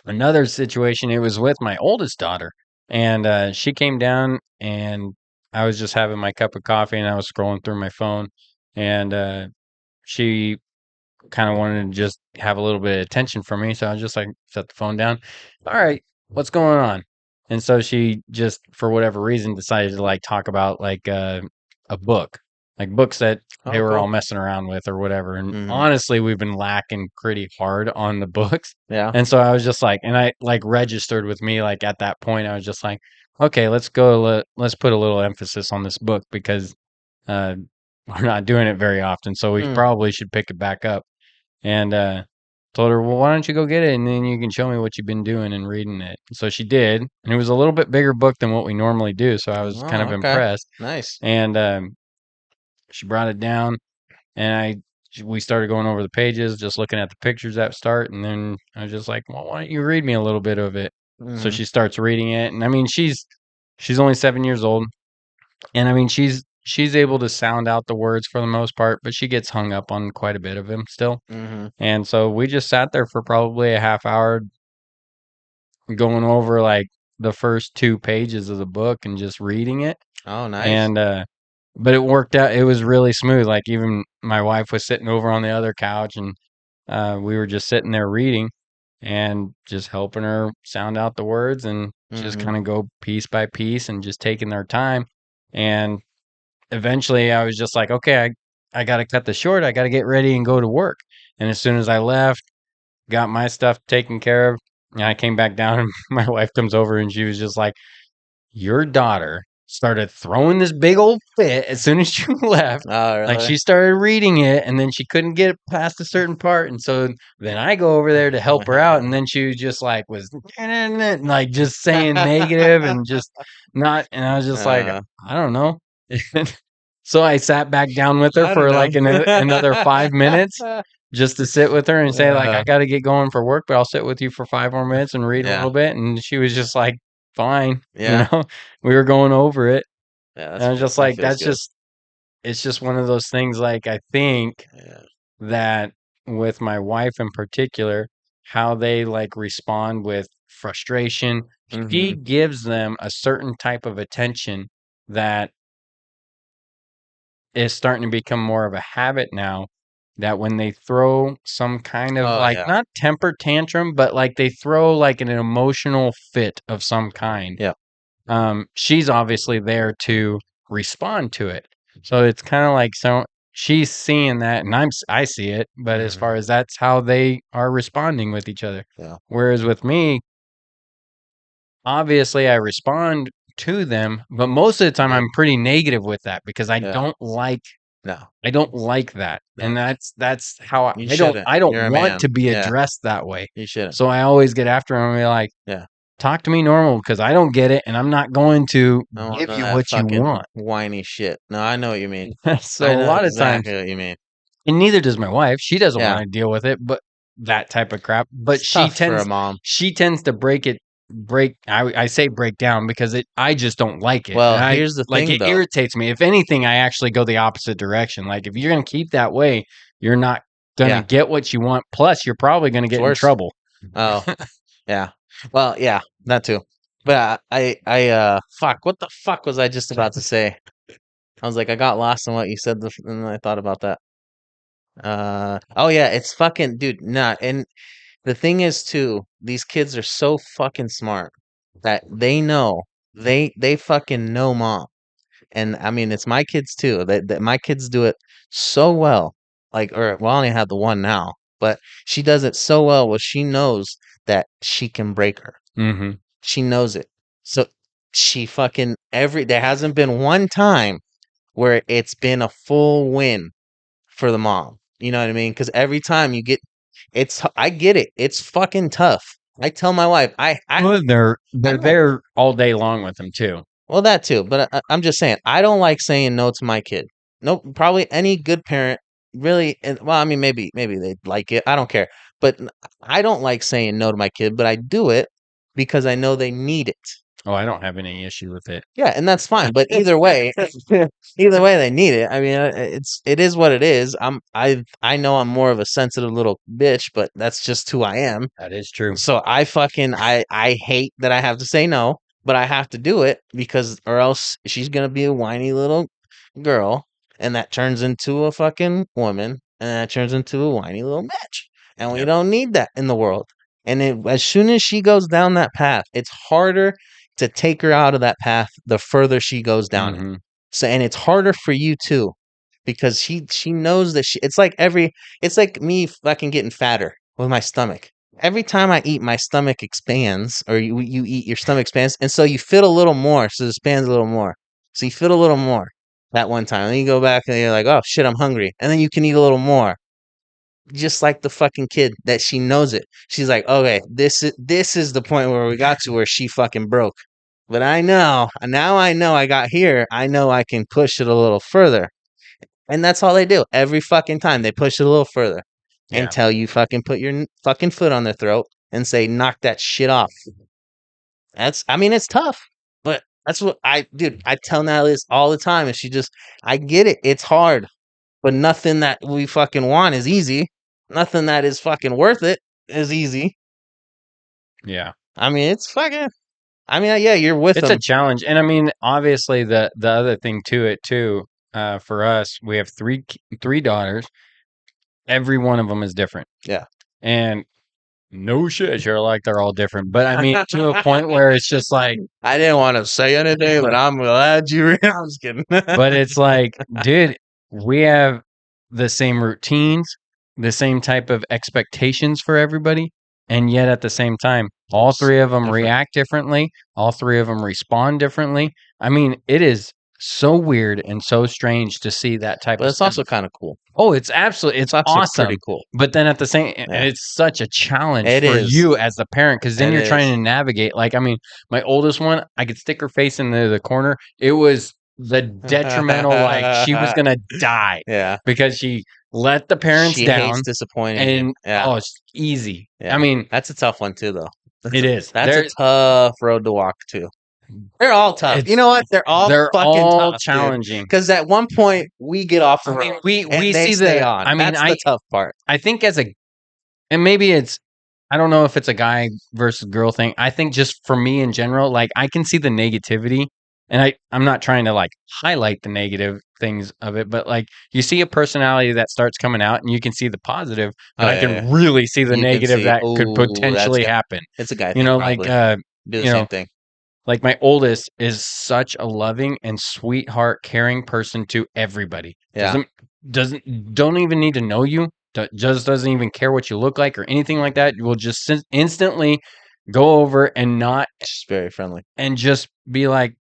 another situation, it was with my oldest daughter. And she came down and I was just having my cup of coffee and I was scrolling through my phone. And she kind of wanted to just have a little bit of attention from me. So I was just like, set the phone down. All right, what's going on? And so she just, for whatever reason, decided to like talk about like a book, like books that they Oh, were all cool. messing around with or whatever. And Hmm. honestly, we've been lacking pretty hard on the books. Yeah. And so I was just like, and I like registered with me, like at that point, I was just like, okay, let's go, let's put a little emphasis on this book because uh, we're not doing it very often. So we Mm. probably should pick it back up. And told her, well, why don't you go get it and then you can show me what you've been doing and reading it. So she did, and it was a little bit bigger book than what we normally do. So I was kind Oh, of okay. impressed. Nice. And she brought it down, and we started going over the pages, just looking at the pictures at start, and then I was just like, well, why don't you read me a little bit of it? So Hmm. she starts reading it, and I mean, she's only 7 years old, and I mean, she's able to sound out the words for the most part, but she gets hung up on quite a bit of them still. Hmm. And so we just sat there for probably a half hour going over like the first 2 pages of the book and just reading it. Oh, nice. And but it worked out. It was really smooth. Like even my wife was sitting over on the other couch and we were just sitting there reading and just helping her sound out the words and just Hmm. kind of go piece by piece and just taking their time. And eventually I was just like, okay, I got to cut this short. I got to get ready and go to work. And as soon as I left, got my stuff taken care of, and I came back down and my wife comes over and she was just like, your daughter started throwing this big old fit as soon as you left. Oh, Like really? she started reading it and then she couldn't get past a certain part. And so then I go over there to help her out. And then she was just like, was like just saying negative and just not. And I was just like, uh, I don't know. So I sat back down with her I don't for know. like another 5 minutes just to sit with her and say like, I got to get going for work, but I'll sit with you for 5 more minutes and read a Yeah. little bit. And she was just like, fine. Yeah. We were going over it. Yeah, And I was just that like, feels good. it's just one of those things. Like, I think Yeah. that with my wife in particular, how they like respond with frustration, she Mhm. gives them a certain type of attention that is starting to become more of a habit now, that when they throw some kind of Oh, like, yeah. not temper tantrum, but like they throw like an emotional fit of some kind, Yeah. she's obviously there to respond to it. So it's kind of like, so she's seeing that, and I see it, but as far Mhm. as that's how they are responding with each other. Yeah. Whereas with me, obviously I respond to them, but most of the time Yeah. I'm pretty negative with that because Yeah. No. I don't like that. No. And that's how You shouldn't. I don't You're a want man. to be Yeah. addressed that way. You shouldn't. So I always get after them and be like, Yeah. talk to me normal because I don't get it and I'm not going to I don't want give none of you that what you fucking want. whiny shit. No, I know what you mean. So I a know lot of times, exactly what you mean. and neither does my wife. She doesn't Yeah. want to deal with it, but that type of crap. But It's tough for a mom. she tends to I say break down because I just don't like it. And Well, I here's the like, thing it though. irritates me. If anything, I actually go the opposite direction. Like, if you're gonna keep that way, you're not gonna Yeah. get what you want. Plus, you're probably gonna It's get in worse. trouble. Oh, yeah. Well, yeah, that too. But fuck, what the fuck was I just about to say? I was like, I got lost in what you said, and then I thought about that. Oh yeah, it's fucking, dude, nah. And the thing is too, these kids are so fucking smart that they fucking know mom. And I mean, it's my kids too. That my kids do it so well. Like, or well, I only have the one now, but she does it so well. Well, she knows that she can break her. Mm-hmm. She knows it. So she fucking there hasn't been one time where it's been a full win for the mom. You know what I mean? Because every time you get, I get it. It's fucking tough. I tell my wife, Well, I they're don't, there all day long with them too. well, that too. But I'm just saying, I don't like saying no to my kid. Nope. Probably any good parent really, well, I mean, maybe they'd like it. I don't care. But I don't like saying no to my kid, but I do it because I know they need it. Oh, I don't have any issue with it. Yeah, and that's fine. But either way, either way, they need it. I mean, it is what it is. I know I'm more of a sensitive little bitch, but that's just who I am. That is true. So I hate that I have to say no, but I have to do it because or else she's gonna be a whiny little girl, and that turns into a fucking woman, and that turns into a whiny little bitch, and we Yep. don't need that in the world. And as soon as she goes down that path, it's harder to take her out of that path the further she goes down it. Mm-hmm. So and it's harder for you too, because she knows that it's like me fucking getting fatter with my stomach. Every time I eat, my stomach expands, or you eat, your stomach expands, and so you fit a little more, so it expands a little more. So you fit a little more that one time. And then you go back and you're like, oh shit, I'm hungry. And then you can eat a little more. Just like the fucking kid that she knows it. She's like, okay, this is the point where we got to where she fucking broke. But I know, now I know I got here. I know I can push it a little further. And that's all they do. Every fucking time they push it a little further Yeah. until you fucking put your fucking foot on their throat and say, knock that shit off. I mean, it's tough, but that's what dude, I tell Natalie this all the time. And I get it. It's hard, but nothing that we fucking want is easy. Nothing that is fucking worth it is easy. Yeah. I mean, yeah, you're with It's a them. challenge. And I mean, obviously the other thing to it too, for us, we have three daughters. Every one of them is different. Yeah. And no shit, you're like, they're all different. But I mean, to a point where it's just like, I didn't want to say anything, but I'm glad you. I'm just kidding. but it's like, dude, we have the same routines, the same type of expectations for everybody. And yet at the same time, all three of them Different. react differently. All three of them respond differently. I mean, it is so weird and so strange to see that type But of it's stuff. also kind of cool. Oh, it's absolutely, it's actually awesome. pretty cool. But then at the same, Yeah. it's such a challenge It for is. you as the parent, because then It you're trying is. to navigate. Like, I mean, my oldest one, I could stick her face into the corner. It was the detrimental, like she was gonna die Yeah. because she let the parents She hates down, disappointing you. and Yeah. oh, it's easy. I Yeah. mean, That's a tough one too, though. it is. That's a tough road to walk too. They're all tough. You It's know what? They're all they're fucking all tough, dude. challenging. Because at one point we get off the I mean, road we and they see stay the. on. I mean, That's the tough part. I think as a, and maybe it's, I don't know if it's a guy versus girl thing. I think just for me in general, like I can see the negativity, and I'm not trying to like highlight the negative things of it, but like you see a personality that starts coming out, and you can see the positive, Oh but I yeah, yeah. can really see the You can negative see. that could Oh, that's potentially good. happen. It's a guy You thing, know, like probably. Do the you know, same thing. like my oldest is such a loving and sweetheart, caring person to everybody. Yeah. Don't even need to know you. Just doesn't even care what you look like or anything like that. Will just instantly go over and not, She's very friendly. and just be like,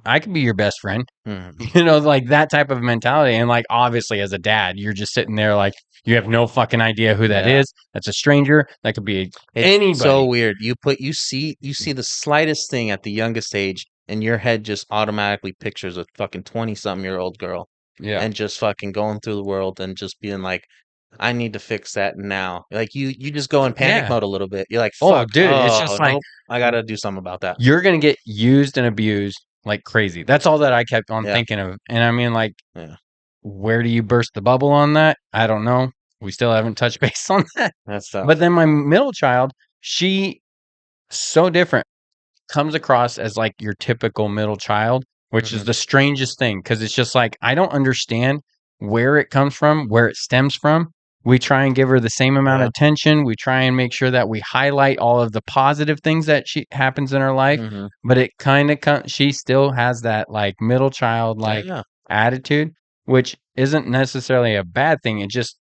I could be your best friend. Mhm. You know, like that type of mentality. And like obviously as a dad, you're just sitting there like you have no fucking idea who that Yeah. is. That's a stranger. That could be It's so anybody. weird. You see the slightest thing at the youngest age, and your head just automatically pictures a fucking 20-something-year-old girl Yeah. and just fucking going through the world and just being like, I need to fix that now. Like you just go in panic Yeah. mode a little bit. You're like, Oh, fuck, dude, it's oh just like nope, I gotta do something about that. you're gonna get used and abused like crazy. That's all that I kept on Yeah, thinking of. And I mean, like, yeah. where do you burst the bubble on that? I don't know. We still haven't touched base on that. That's But tough. then my middle child, she so different, comes across as like your typical middle child, which is Hmm. the strangest thing because it's just like I don't understand where it comes from, where it stems from. We try and give her the same amount of Yeah. attention. We try and make sure that we highlight all of the positive things that she happens in her life, Hmm. but it kind of she still has that like middle child Yeah, like yeah. attitude, which isn't necessarily a bad thing.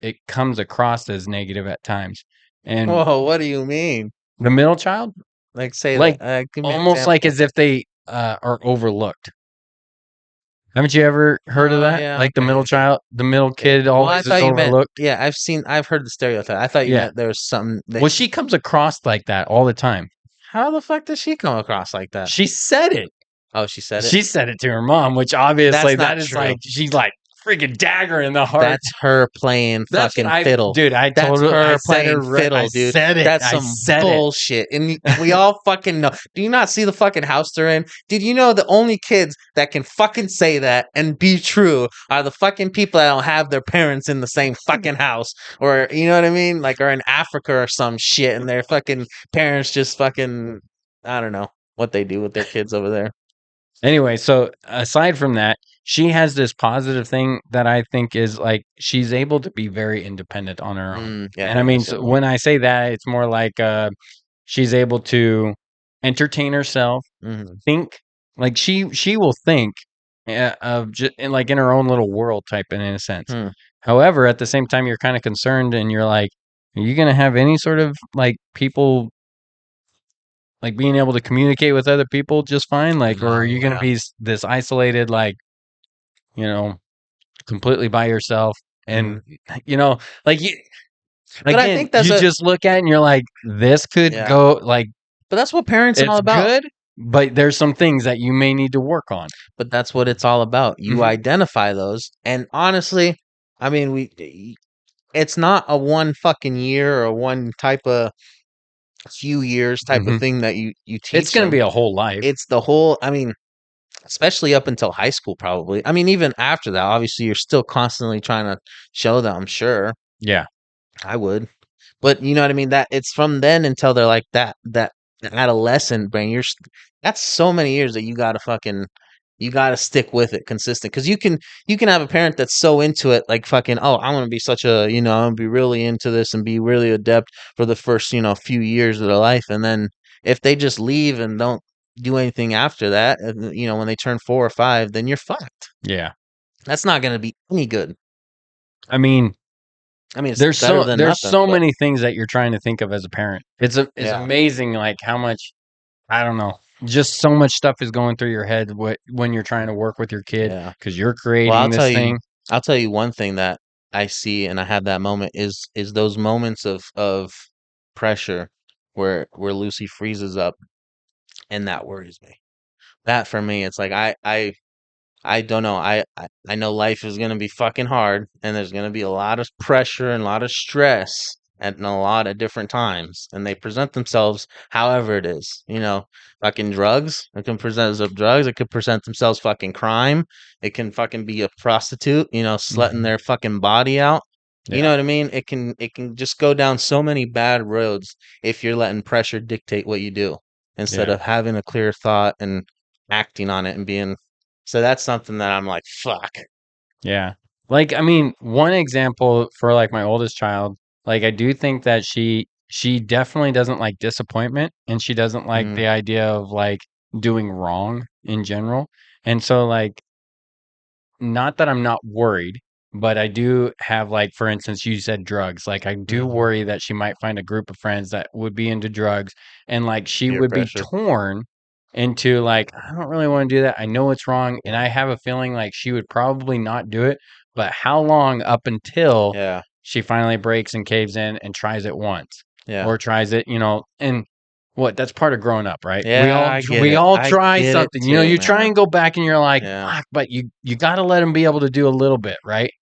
It comes across as negative at times. And Whoa, what do you mean? the middle child, Like, say that. like Give me an almost like example. as if they are overlooked. Haven't you ever heard of that? Yeah, Like the middle okay. child, the middle kid Well, I always is thought you meant. overlooked. Yeah, I've heard the stereotype. I thought you Yeah. meant there was something that. Well, she comes across like that all the time. How the fuck does she come across like that? She said it. Oh, she said it. She said it to her mom, which obviously That's that not is true. like she's like freaking dagger in the heart. That's her playing That's what fucking I, fiddle. dude. I That's told her. I her said playing her. I fiddle, dude. said it. That's I some said it. bullshit. And we all fucking know. Do you not see the fucking house they're in? Did you know the only kids that can fucking say that and be true are the fucking people that don't have their parents in the same fucking house? Or, you know what I mean? Like, or in Africa or some shit, and their fucking parents just fucking, I don't know what they do with their kids over there. Anyway, so aside from that, she has this positive thing that I think is like she's able to be very independent on her own. Yeah, And I yeah, mean, that's the so other one. when I say that, it's more like she's able to entertain herself, Hmm. think like she will think of just like in her own little world type in a sense. Hmm. However, at the same time, you're kind of concerned and you're like, are you going to have any sort of like people like being able to communicate with other people just fine? Like, or are you Oh, going to yeah. be this isolated, like, you know, completely by yourself? Hmm. And, you know, like you, But I again, think that's you a, just look at it and you're like, this could yeah. go like, But that's what parents are all it's about. good, but there's some things that you may need to work on. But that's what it's all about. You Hmm. identify those, and honestly, I mean, it's not a one fucking year or one type of few years type of Hmm. thing that you It's teach going to them. be a whole life. It's the whole. I mean, especially up until high school, probably. I mean, even after that, obviously, you're still constantly trying to show them. I'm sure Yeah. I would. But you know what I mean? That it's from then until they're like that adolescent brain. That's so many years that you gotta stick with it consistent. Because you can have a parent that's so into it, like fucking, oh, I'm gonna be such a, I'm gonna be really into this and be really adept for the first, few years of their life. And then if they just leave and don't do anything after that, and, when they turn 4 or 5, then you're fucked. Yeah. That's not gonna be any good. I mean, I mean, it's better than there's nothing, so but many things that you're trying to think of as a parent. It's yeah, amazing like how much I don't know. Just so much stuff is going through your head when you're trying to work with your kid yeah. because you're Well, creating this thing. I'll tell you one thing that I see and I have that moment is those moments of pressure where Lucy freezes up, and that worries me. That for me, it's like I don't know. I know life is gonna be fucking hard, and there's gonna be a lot of pressure and a lot of stress at a lot of different times, and they present themselves however it is. Fucking drugs. It can present as of drugs. It could present themselves fucking crime. It can fucking be a prostitute. Slutting Mhm. their fucking body out. You know Yeah. what I mean? It can just go down so many bad roads if you're letting pressure dictate what you do instead Yeah. of having a clear thought and acting on it and being so that's something that I'm like, fuck. Yeah. Like, I mean, one example for like my oldest child, like I do think that she definitely doesn't like disappointment and she doesn't like Mm, the idea of like doing wrong in general. And so like not that I'm not worried, but I do have like for instance, you said drugs. Like I do mhm. worry that she might find a group of friends that would be into drugs and like she Peer would be pressure. torn into like I don't really want to do that. I know it's wrong and I have a feeling like she would probably not do it, but how long up until Yeah. she finally breaks and caves in and tries it once Yeah. or tries it, and what that's part of growing up, right? We Yeah, all I get we it. all I try get it something. too, You try man. and go back and you're like, Yeah. fuck, but you got to let them be able to do a little bit, right?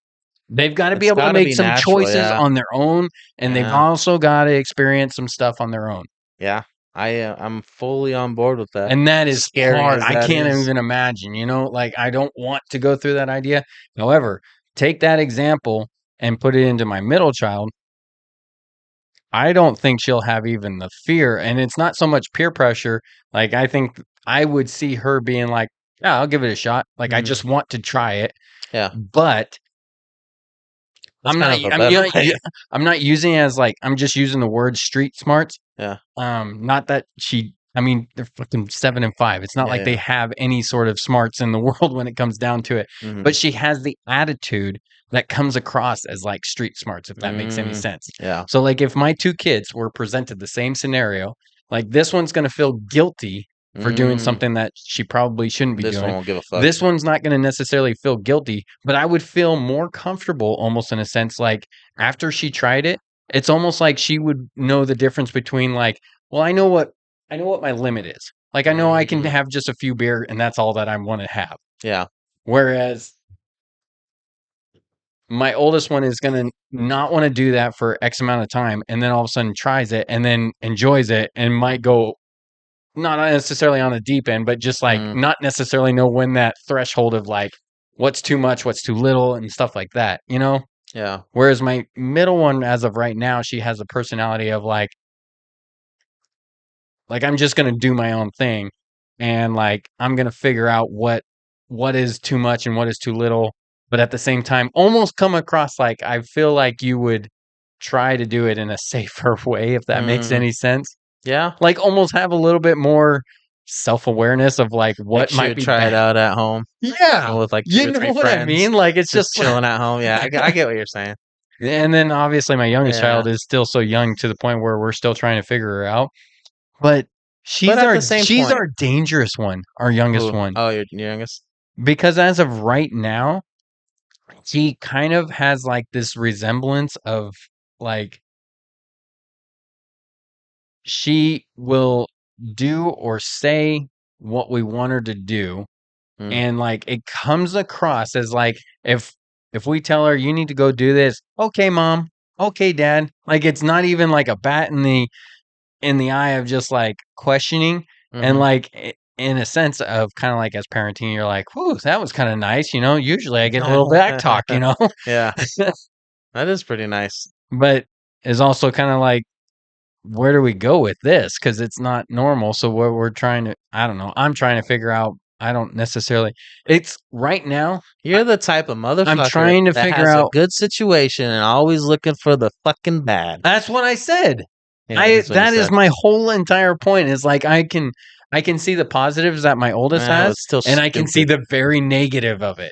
They've got to be It's able to gotta make be some natural, choices yeah. on their own, and they've Yeah. also got to experience some stuff on their own. Yeah. I'm fully on board with that. And that is Scary hard. as I that can't is. even imagine, like I don't want to go through that idea. However, take that example and put it into my middle child. I don't think she'll have even the fear. And it's not so much peer pressure. Like, I think I would see her being like, yeah, I'll give it a shot. Like, I Mhm. just want to try it. Yeah. But That's kind of a I'm better yeah, way. I'm not using it as like I'm just using the word street smarts. Yeah. Not that I mean, they're fucking 7 and 5. It's not Yeah, like they yeah. have any sort of smarts in the world when it comes down to it. Mhm. But she has the attitude that comes across as like street smarts, if that makes any Mm. sense. Yeah. So, like, if my two kids were presented the same scenario, like this one's going to feel guilty for doing Mm. something that she probably shouldn't be This one doing. won't give a fuck. This one's not going to necessarily feel guilty, but I would feel more comfortable almost in a sense like after she tried it, it's almost like she would know the difference between like, well, I know what my limit is. Like I know I can Mm. have just a few beer and that's all that I want to have. Yeah. Whereas my oldest one is going to not want to do that for X amount of time and then all of a sudden tries it and then enjoys it and might go not necessarily on the deep end, but just like Mm. not necessarily know when that threshold of like what's too much, what's too little and stuff like that. Yeah. Whereas my middle one, as of right now, she has a personality of like I'm just gonna do my own thing, and like I'm gonna figure out what is too much and what is too little, but at the same time, almost come across like I feel like you would try to do it in a safer way, if that makes Mm. any sense. Yeah. Like almost have a little bit more self awareness of like Like what she might would be try it bad. out at home Yeah, with like two you or know three what I friends, mean. Like it's just just chilling at home. Yeah, I get what you're saying. and then obviously my youngest Yeah. child is still so young to the point where we're still trying to figure her out. But But she's at our the same she's point, our dangerous one, our youngest who? one. Oh, your youngest? Because as of right now, she kind of has like this resemblance of like she will do or say what we want her to do. Mm. And like it comes across as like if we tell her you need to go do this, okay, mom, okay, dad. Like it's not even like a bat in the eye of just like questioning and Mhm. like in a sense of kind of like as parenting, you're like, whoo, that was kind of nice. Usually I get a little back talk. Yeah, that is pretty nice. But is also kind of like, where do we go with this? Because it's not normal. So what we're trying to, I don't know. I'm trying to figure out. I don't necessarily. It's right now. You're the type of I'm motherfucker trying to that figure has a out. good situation and always looking for the fucking bad. That's what I said. Yeah, I that's what you that is said. my whole entire point is like I can see the positives that my oldest No, has it's still and I can see stupid. the very negative of it,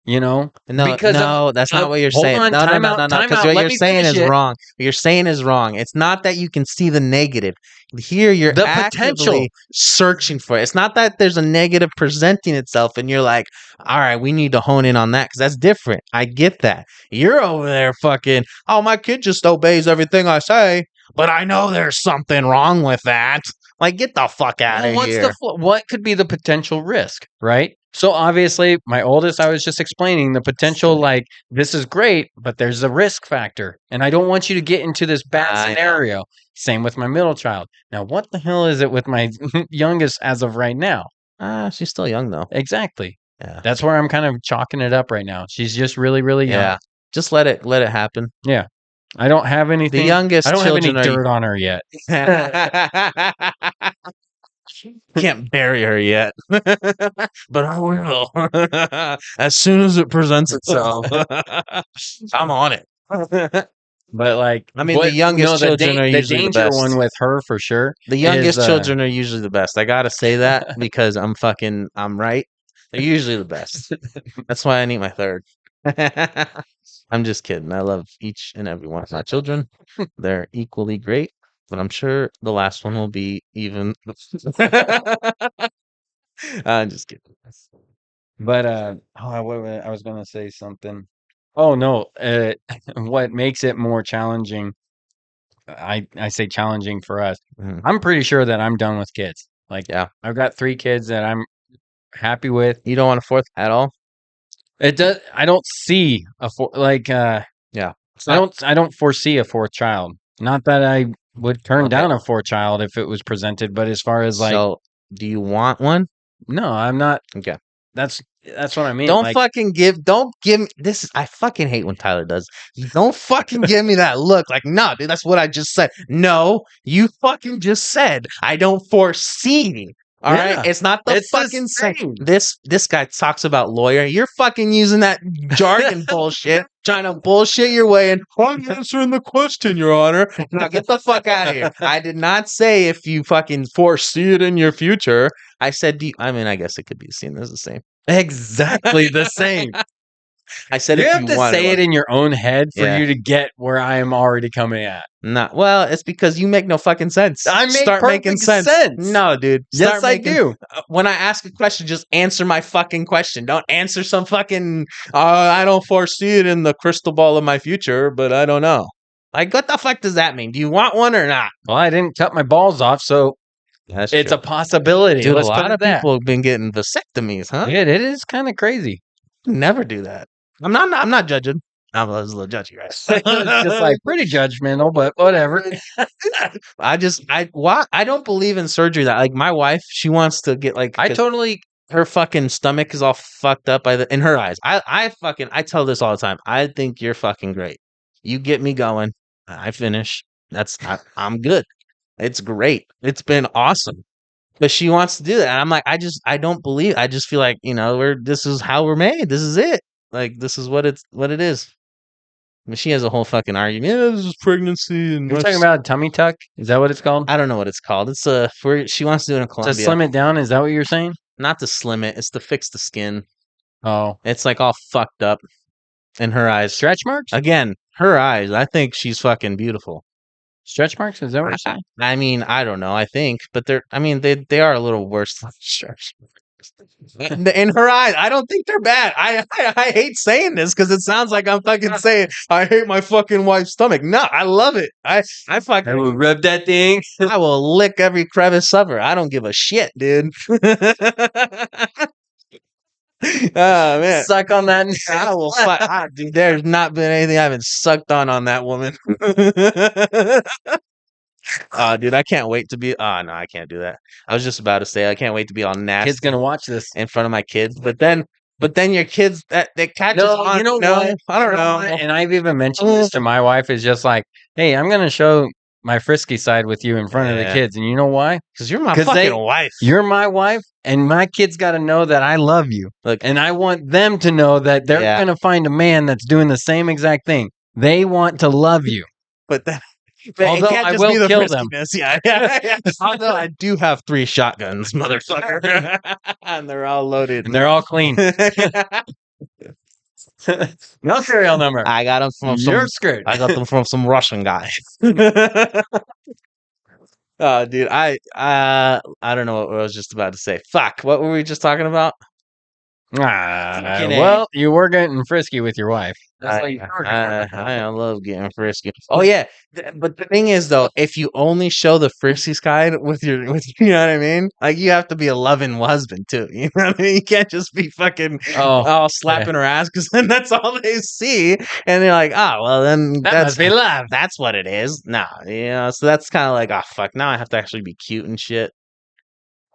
No, because no, that's not what you're hold saying. on, No, no, time no, out, no, no. time Because out. what Let you're me saying finish is it. wrong. What you're saying is wrong. It's not that you can see the negative. Here, you're The potential. actively searching for it. It's not that there's a negative presenting itself, and you're like, "All right, we need to hone in on that," because that's different. I get that. You're over there fucking. Oh, my kid just obeys everything I say, but I know there's something wrong with that. Like, get the fuck out Well, of here. what could be the potential risk, right? So obviously, my oldest, I was just explaining the potential. Like this is great, but there's a risk factor, and I don't want you to get into this bad I know. scenario. Same with my middle child. Now, what the hell is it with my youngest as of right now? She's still young though. Exactly. Yeah. That's where I'm kind of chalking it up right now. She's just really, really young. Yeah. Just let it happen. Yeah. I don't have The anything. I youngest don't have any children are dirt on her yet. can't bury her yet. But I will. As soon as it presents itself. I'm on it. But like, I mean, the youngest children are the usually the danger best. one with her for sure The is youngest children are usually the best. I gotta say that because I'm right. They're usually the best. That's why I need my third. I'm just kidding. I love each and every one of my children. They're equally great, but I'm sure the last one will be even. I'm just kidding. But I was gonna say something. Oh no, what makes it more challenging? I say challenging for us. Mhm. I'm pretty sure that I'm done with kids. Like Yeah. I've got 3 kids that I'm happy with. You don't want a fourth at all? It does. I don't see a Yeah. It's I not don't foresee a fourth child. Not that I would turn okay. down a fourth child if it was presented, but as far as like, So, do you want one? no, I'm not. Okay. That's what I mean. Don't Like, fucking don't give me this. I fucking hate when Tyler does. Don't fucking give me that look. Like, no, dude, that's what I just said. No, you fucking just said I don't foresee. All right, yeah, it's not the it's the fucking same. same. This guy talks about lawyer. You're fucking using that jargon bullshit, trying to bullshit your way in. I'm answering the question, Your Honor. Now get the fuck out of here. I did not say if you fucking foresee it in your future. I said, I mean, I guess it could be seen as the same. Exactly the same. I said You if have you to wanted say one. it in your own head for Yeah. you to get where I am already coming at. Not well, it's because you make no fucking sense. I make Start making perfect sense. sense. No, dude. Yes, Start I making do. when I ask a question, just answer my fucking question. Don't answer some fucking I don't foresee it in the crystal ball of my future, but I don't know. Like what the fuck does that mean? Do you want one or not? Well, I didn't cut my balls off, so That's it's true. a possibility. Dude, a Let's put lot it of that. people have been getting vasectomies, huh? It is kind of crazy. Never do that. I'm not judging. I was a little judgy, right? It's just like pretty judgmental, but whatever. I don't believe in surgery that like my wife, she wants to get like I totally her fucking stomach is all fucked up in her eyes. I tell this all the time. I think you're fucking great. You get me going. I finish. I'm good. It's great. It's been awesome. But she wants to do that. And I'm like, I don't believe. I just feel like, this is how we're made. This is it. Like this is what it is. I mean, she has a whole fucking argument. Yeah, this is pregnancy and You're talking about tummy tuck? Is that what it's called? I don't know what it's called. It's she wants to do it in To Colombia. slim it down? Is that what you're saying? Not to slim it. It's to fix the skin. Oh, It's like all fucked up in her eyes. stretch marks? Again, her eyes. I think she's fucking beautiful. Stretch marks? Is that what you're saying? I mean, I don't know. I think, but they are a little worse than stretch. In her eyes, I don't think they're bad. I hate saying this because it sounds like I'm fucking saying I hate my fucking wife's stomach. No, I love it. I I fucking will rub that thing. I will lick every crevice of her. I don't give a shit, dude. Oh man, Suck on that. I will fuck. Dude, there's not been anything I haven't sucked on that woman. Oh, dude, I can't wait to be. Oh no, I can't do that. I was just about to say I can't wait to be all nasty Kid's gonna watch this. in front of my kids, but then your kids that catches No, on. you know No, what? I don't You know know. what? And I've even mentioned this to my wife. Is just like, hey, I'm gonna show my frisky side with you in front of the Yeah. kids, and you know why? Because you're my 'Cause fucking wife. You're my wife, and my kids got to know that I love you. Look, And I want them to know that they're Yeah. going to find a man that's doing the same exact thing. They want to love you. but that. Although it can't I just will be the kill them. friskiness. Yeah. Although I do have 3 shotguns, motherfucker, and they're all loaded. And they're all clean. No serial number. I got them from You're screwed. I got them from some Russian guy. Oh, dude, I don't know what I was just about to say. Fuck, what were we just talking about? Ah, Fucking A. well, you were getting frisky with your wife. I love getting frisky. Oh yeah, but the thing is though, if you only show the frisky side with you know what I mean? Like you have to be a loving husband too. You know what I mean? You can't just be fucking Oh, all yeah. slapping her ass because then that's all they see, and they're like, oh well, then That must be love. that's what it is. Nah, you know. So that's kind of like, oh fuck, now I have to actually be cute and shit.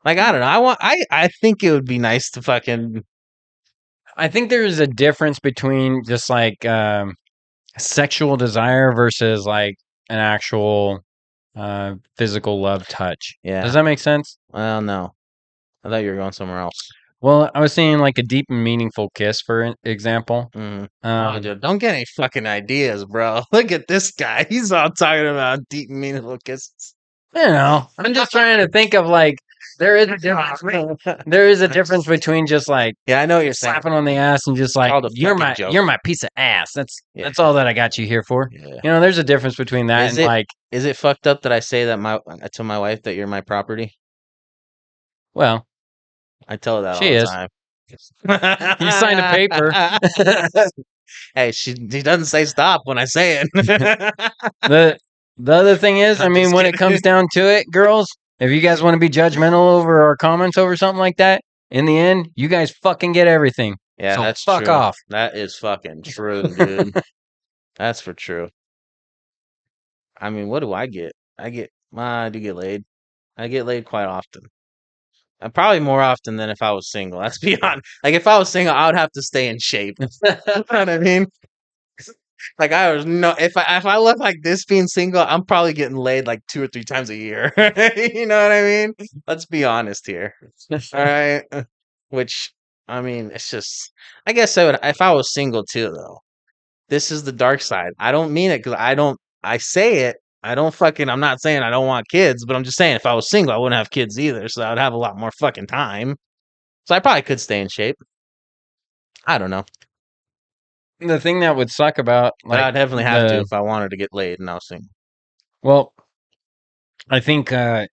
Like I don't know. I think it would be nice to fucking I think there's a difference between just like sexual desire versus like an actual physical love touch. Does yeah. that make sense? Well, no, I thought you were going somewhere else. Well, I was saying like a deep and meaningful kiss, for example. Mhm. Oh, Um, dude, don't get any fucking ideas, bro. Look at this guy. He's all talking about deep and meaningful kisses. I'm just trying to think of like there is a difference. There is a difference between just like Yeah, I know what you're saying. slapping on the ass and just like Called a fucking joke. you're my piece of ass. Yeah, That's all that I got you here for. yeah. You know, there's a difference between that Is and it like, is it fucked up that I say that my to my wife that you're my property? well, I tell her that she all the is. time. You signed a paper. Hey, she doesn't say stop when I say it. the the other thing is, I I'm mean, just when it kidding. comes down to it, girls, if you guys want to be judgmental over our comments over something like that, in the end, you guys fucking get everything. Yeah, So that's fuck true. off. That is fucking true, dude. That's for true. I mean, what do I get? I do get laid. I get laid quite often. Probably more often than if I was single. Let's be honest. Like if I was single, I would have to stay in shape. You know what I mean? Like I was no if I look like this being single, I'm probably getting laid like 2 or 3 times a year. You know what I mean? Let's be honest here. All right. Which I mean, it's just I guess I would if I was single too though. This is the dark side. I don't mean it because I say it. I don't fucking I'm not saying I don't want kids, but I'm just saying if I was single, I wouldn't have kids either. So I would have a lot more fucking time. So I probably could stay in shape. I don't know. The thing that would suck about But like I'd definitely have to the if I wanted to get laid and I was single. well, I think to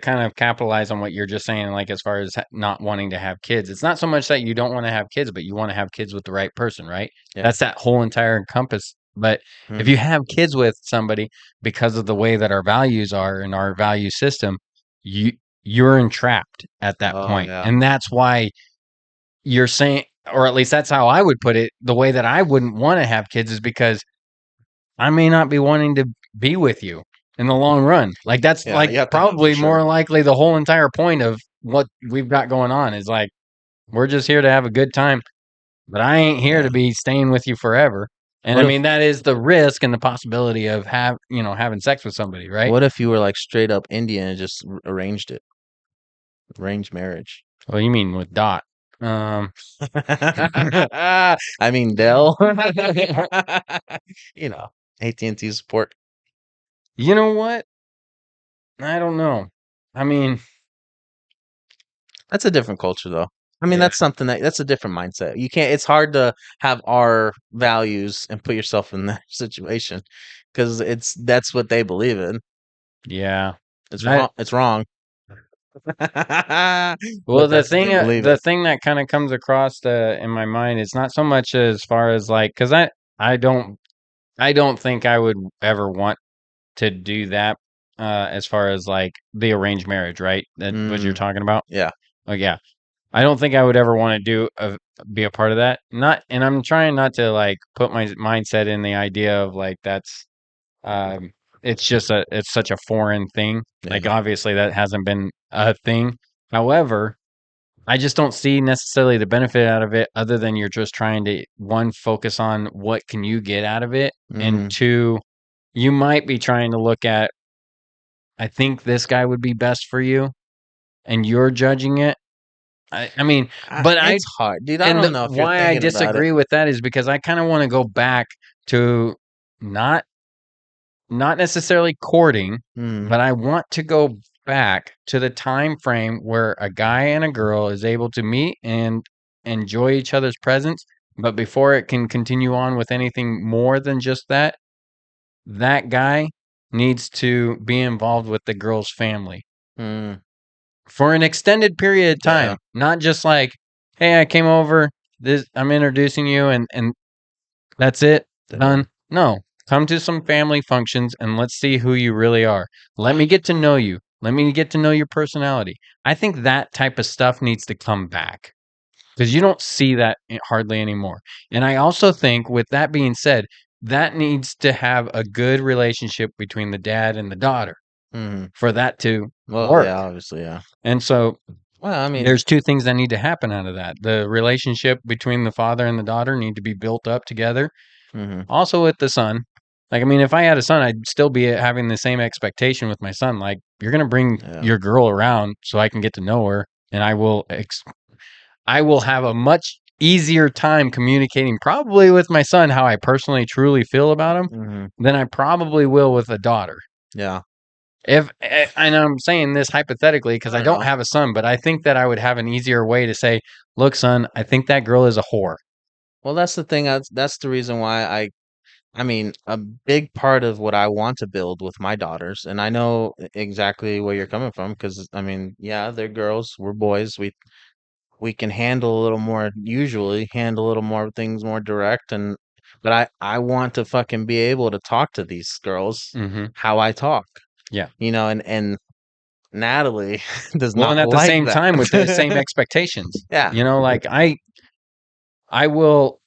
kind of capitalize on what you're just saying, like as far as not wanting to have kids, it's not so much that you don't want to have kids, but you want to have kids with the right person, right? Yeah. That's that whole entire encompass. But if Mhm. you have kids with somebody because of the way that our values are in our value system, you you're entrapped at that Oh point, yeah. and that's why you're saying, or at least that's how I would put it. The way that I wouldn't want to have kids is because I may not be wanting to be with you in the long run. Like that's Yeah, like you have to know for probably sure. more likely the whole entire point of what we've got going on is like we're just here to have a good time, but I ain't here Yeah. to be staying with you forever. And I What if mean that is the risk and the possibility of having sex with somebody, right? what if you were like straight up Indian and just arranged it? Arranged marriage. Well, you mean with Dot. Um, I mean Dell. You know, AT&T support. you know what? I don't know. I mean, That's a different culture though. I mean, yeah, that's something that's a different mindset. You can't it's hard to have our values and put yourself in that situation because that's what they believe in. yeah. It's I, wrong. It's wrong. well, But that's what they believe in. the thing that kind of comes across in my mind is not so much as far as like because I don't I don't think I would ever want to do that as far as like the arranged marriage, right? That what you're Mm, talking about. yeah. Oh yeah, I don't think I would ever want to be a part of that. Not, and I'm trying not to like put my mindset in the idea of like that's um, it's such a foreign thing. Like Yeah. obviously that hasn't been a thing. However, I just don't see necessarily the benefit out of it other than you're just trying to one focus on what can you get out of it, and Mm. two, you might be trying to look at I think this guy would be best for you, and you're judging it. I mean, but I It's hard, dude. I and don't know if you're why I thinking about it. disagree with that is because I kind of want to go back to not not necessarily courting, Mm. but I want to go back to the time frame where a guy and a girl is able to meet and enjoy each other's presence, but before it can continue on with anything more than just that, that guy needs to be involved with the girl's family Mm. for an extended period of Yeah. time, not just like, hey, I came over. This I'm introducing you, and that's it. Yeah. Done. No, come to some family functions and let's see who you really are. Let me get to know you. Let me get to know your personality. I think that type of stuff needs to come back because you don't see that hardly anymore. And I also think, with that being said, that needs to have a good relationship between the dad and the daughter Mhm. for that to Well, work. yeah, obviously, yeah. And so Well, I mean, there's two things that need to happen out of that. The relationship between the father and the daughter need to be built up together. mhm, Also with the son. Like, I mean, if I had a son, I'd still be having the same expectation with my son. Like, you're going to bring yeah. your girl around so I can get to know her, and I will have a much easier time communicating probably with my son how I personally truly feel about him Mhm. than I probably will with a daughter. Yeah. If and I'm saying this hypothetically because I I don't know. have a son, but I think that I would have an easier way to say, "Look, son, I think that girl is a whore." Well, that's the thing. That's the reason why I mean, a big part of what I want to build with my daughters, and I know exactly where you're coming from, because I mean, yeah, they're girls, we're boys. We can handle a little more, usually handle a little more things more direct, and but I want to fucking be able to talk to these girls Mhm. how I talk, Yeah. and Natalie does Well, not and at the like same time with the same that. expectations. Yeah. Like I will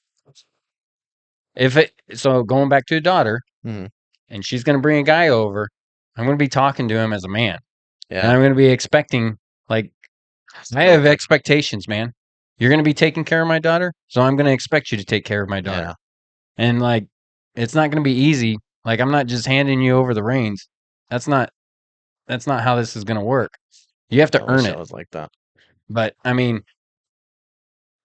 if it so going back to a daughter Mhm. and she's going to bring a guy over, I'm going to be talking to him as a man. And Yeah. I'm going to be expecting like I So have good. expectations, man. You're going to be taking care of my daughter, so I'm going to expect you to take care of my daughter. Yeah. And like it's not going to be easy. Like I'm not just handing you over the reins. That's not that's not how this is going to work. You have to I earn wish I it. was like that. But I mean,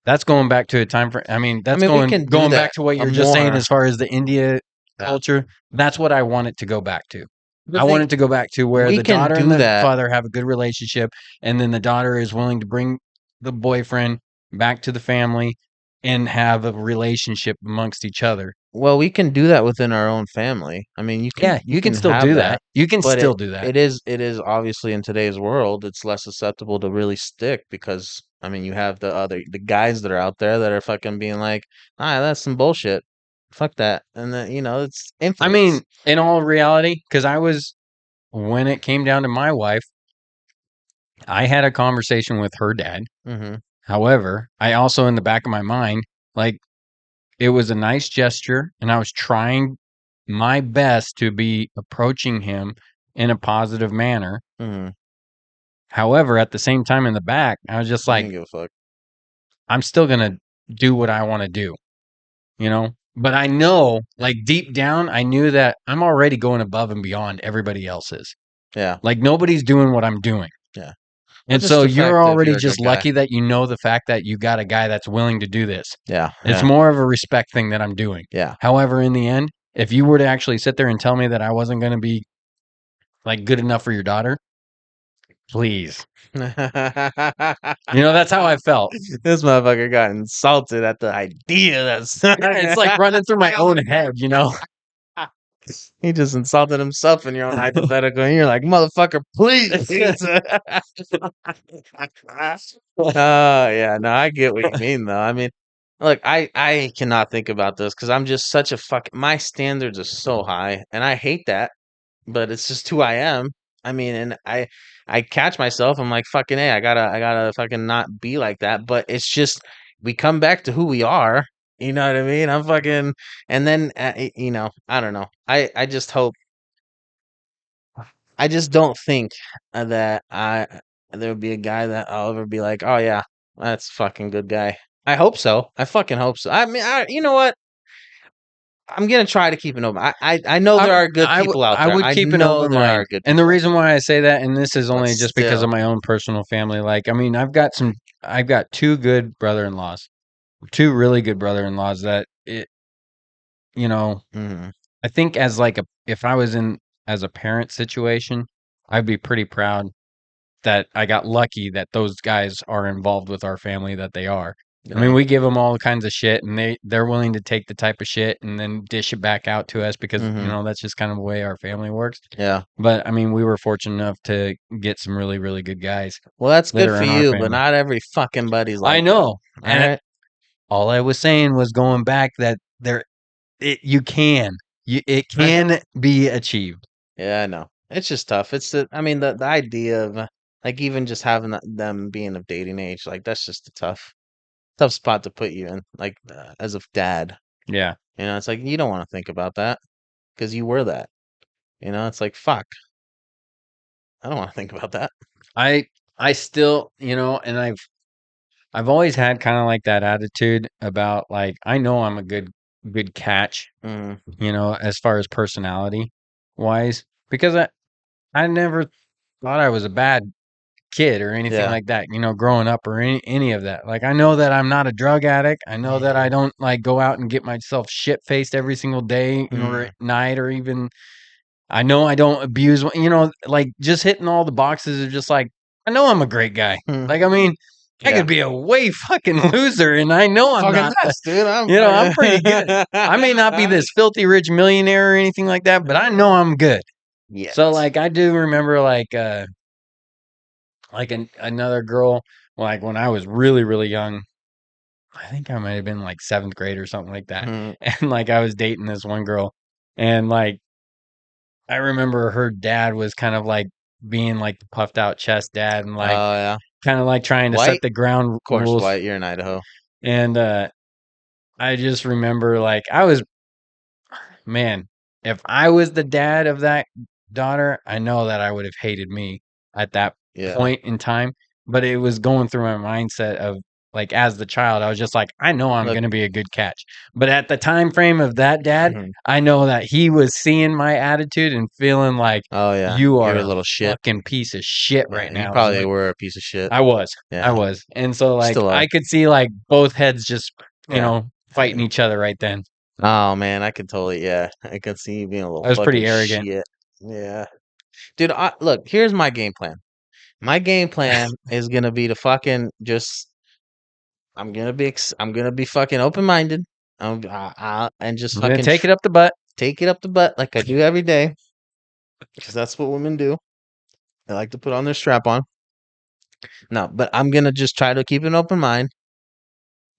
that's going back to a time for I mean, I that's mean, we can do going back that to what a you're just saying more. as far as the India Yeah. culture. That's what I want it to go back to. The I want thing it to go back to where we the can daughter and do the that. father have a good relationship, and then the daughter is willing to bring the boyfriend back to the family and have a relationship amongst each other. Well, we can do that within our own family. I mean, Yeah, you you can can still have do that, that. You can but still do that. it is obviously in today's world, it's less susceptible to really stick because I mean, you have the guys that are out there that are fucking being like, "Ah, that's some bullshit. Fuck that." And then, it's I influence. mean, in all reality, because I was when it came down to my wife, I had a conversation with her dad. Mhm. However, I also in the back of my mind, like it was a nice gesture and I was trying my best to be approaching him in a positive manner. Mhm. However, at the same time in the back, I was just You like, didn't give a fuck. I'm still going to do what I want to do, you know? But I know, like deep down, I knew that I'm already going above and beyond everybody else's. Yeah. Like nobody's doing what I'm doing. Yeah. Well, And just so the you're fact that if already you're a just good guy. lucky that you know the fact that you got a guy that's willing to do this. Yeah. It's Yeah. more of a respect thing that I'm doing. Yeah. However, in the end, if you were to actually sit there and tell me that I wasn't going to be like good enough for your daughter, please. That's how I felt. This motherfucker got insulted at the idea that's Yeah, it's like running through my own head. he just insulted himself in your own hypothetical, and you're like, motherfucker, please. Yeah, no, I get what you mean though. I mean, look, I cannot think about this because I'm just such a my standards are so high, and I hate that, but it's just who I am. I mean, and I catch myself. I'm like, fucking a, I gotta fucking not be like that. But it's just we come back to who we are. You know what I mean? I'm fucking, and then I don't know. I just hope. I just don't think that there would be a guy that I'll ever be like, oh yeah, that's a fucking good guy. I hope so. I fucking hope so. I mean, you know what? I'm gonna try to keep it open. I know there are good people out I there. would I keep an know open there mind. are good And the people out reason why I say that, and this is there, but only just because of still. my own personal family, like, I mean, I've got two good brother in laws, two really good brother in laws that you know, Mhm. I think as like if I was in as a parent situation, I'd be pretty proud that I got lucky that those guys are involved with our family that they are. I mean, Yeah. we give them all kinds of shit, and they're willing to take the type of shit and then dish it back out to us because Hmm. that's just kind of the way our family works. Yeah. But I mean, we were fortunate enough to get some really, really good guys Well, that's that good are for in our you, but family. not every fucking buddy's I like that. know, All and right. all I was saying was going back that you can, it I know. can be achieved. Yeah, I know. It's just tough. I mean, the idea of like even just having them being of dating age, like that's just a tough spot to put you in, like as a dad. Yeah, It's like you don't want to think about that because you were that. It's like fuck. I don't want to think about that. I I still, and I've always had kind of like that attitude about like I know I'm a good catch, Mm, as far as personality wise, because I never thought I was a bad kid or anything yeah. like that, growing up or any of that. Like I know that I'm not a drug addict. I know that I Mm, don't like go out and get myself shit faced every single day or mm, at night or even I know I don't abuse, like just hitting all the boxes of just like I know I'm a great guy. mm. Like I mean, I Yeah. could be a way fucking loser and I know I'm Fucking not nuts, dude. I'm I'm pretty good. I may not be fucking this filthy rich millionaire or anything like that, but I know I'm good. So Yet. like I do remember like another girl like when I was really really young. I think I might have been like 7th grade or something like that. Mhm. And like I was dating this one girl and like I remember her dad was kind of like being like the puffed out chest dad and like Oh yeah. kind of like trying to set White? the ground Of course, rules. white. You're in Idaho. And I just remember like I was man, if I was the dad of that daughter, I know that I would have hated me at that Yeah. point in time, but it was going through my mindset of like as the child, I was just like, I know I'm Look. going to be a good catch. But at the time frame of that dad, Mhm. I know that he was seeing my attitude and feeling like Oh yeah. you You're are a a little shit. fucking piece of shit Yeah. right You now is probably what were a piece of shit. I was. I Yeah. was. And so like Still are. I could see like both heads just, Yeah. fighting each other right then. Oh man, I could totally. Yeah, I could see you being a little I was fucking pretty arrogant. shit. Yeah, dude. Look. Here's my game plan. My game plan is gonna be to fucking just. I'm gonna be fucking open minded. And just I'm going to fucking take it up the butt. take it up the butt like I do every day because that's what women do. They like to put on their strap on. No, but I'm gonna just try to keep an open mind.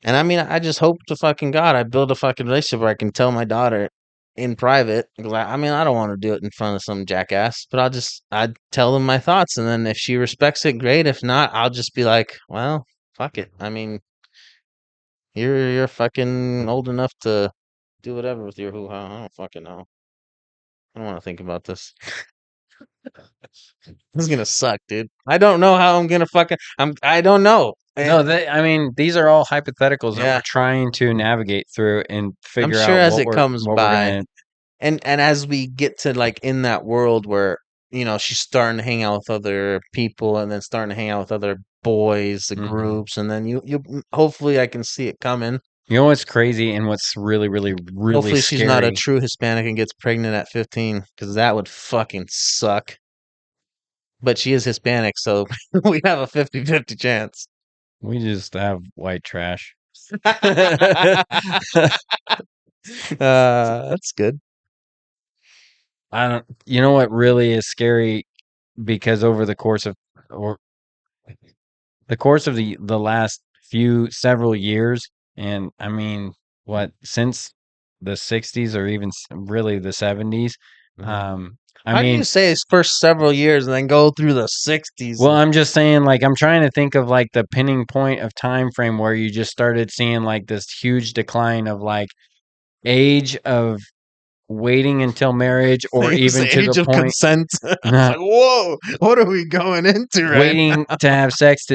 And I mean, I just hope to fucking God I build a fucking relationship where I can tell my daughter in private. 'Cause I mean, I don't want to do it in front of some jackass, but I'd tell them my thoughts, and then if she respects it, great. If not, I'll just be like, well, fuck it. I mean, you're fucking old enough to do whatever with your hoo ha. I don't fucking know. I don't want to think about this. This is gonna suck, dude. I don't know how I'm gonna fucking. I don't know. No, I mean, these are all hypotheticals that Yeah, we're trying to navigate through and I'm figure sure out as what it we're comes what we're by, gonna. and as we get to like in that world where she's starting to hang out with other people and then starting to hang out with other boys, the Mhm. groups, and then you hopefully I can see it coming. You know what's crazy and what's really, really, really Hopefully she's not a scary? true Hispanic and gets pregnant at 15 because that would fucking suck. But she is Hispanic, so we have a 50-50 chance. We just have white trash. That's good. I don't. You know what really is scary because over the course of or the course of the last few several years, and I mean, what since the '60s or even really the '70s. Mhm. I How do you mean, say his first several years and then go through the 60s? well, I'm just saying, like, I'm trying to think of like the pinning point of time frame where you just started seeing like this huge decline of like age of waiting until marriage, or It's even the to the age of point consent. It's like, whoa, what are we going into right waiting to have sex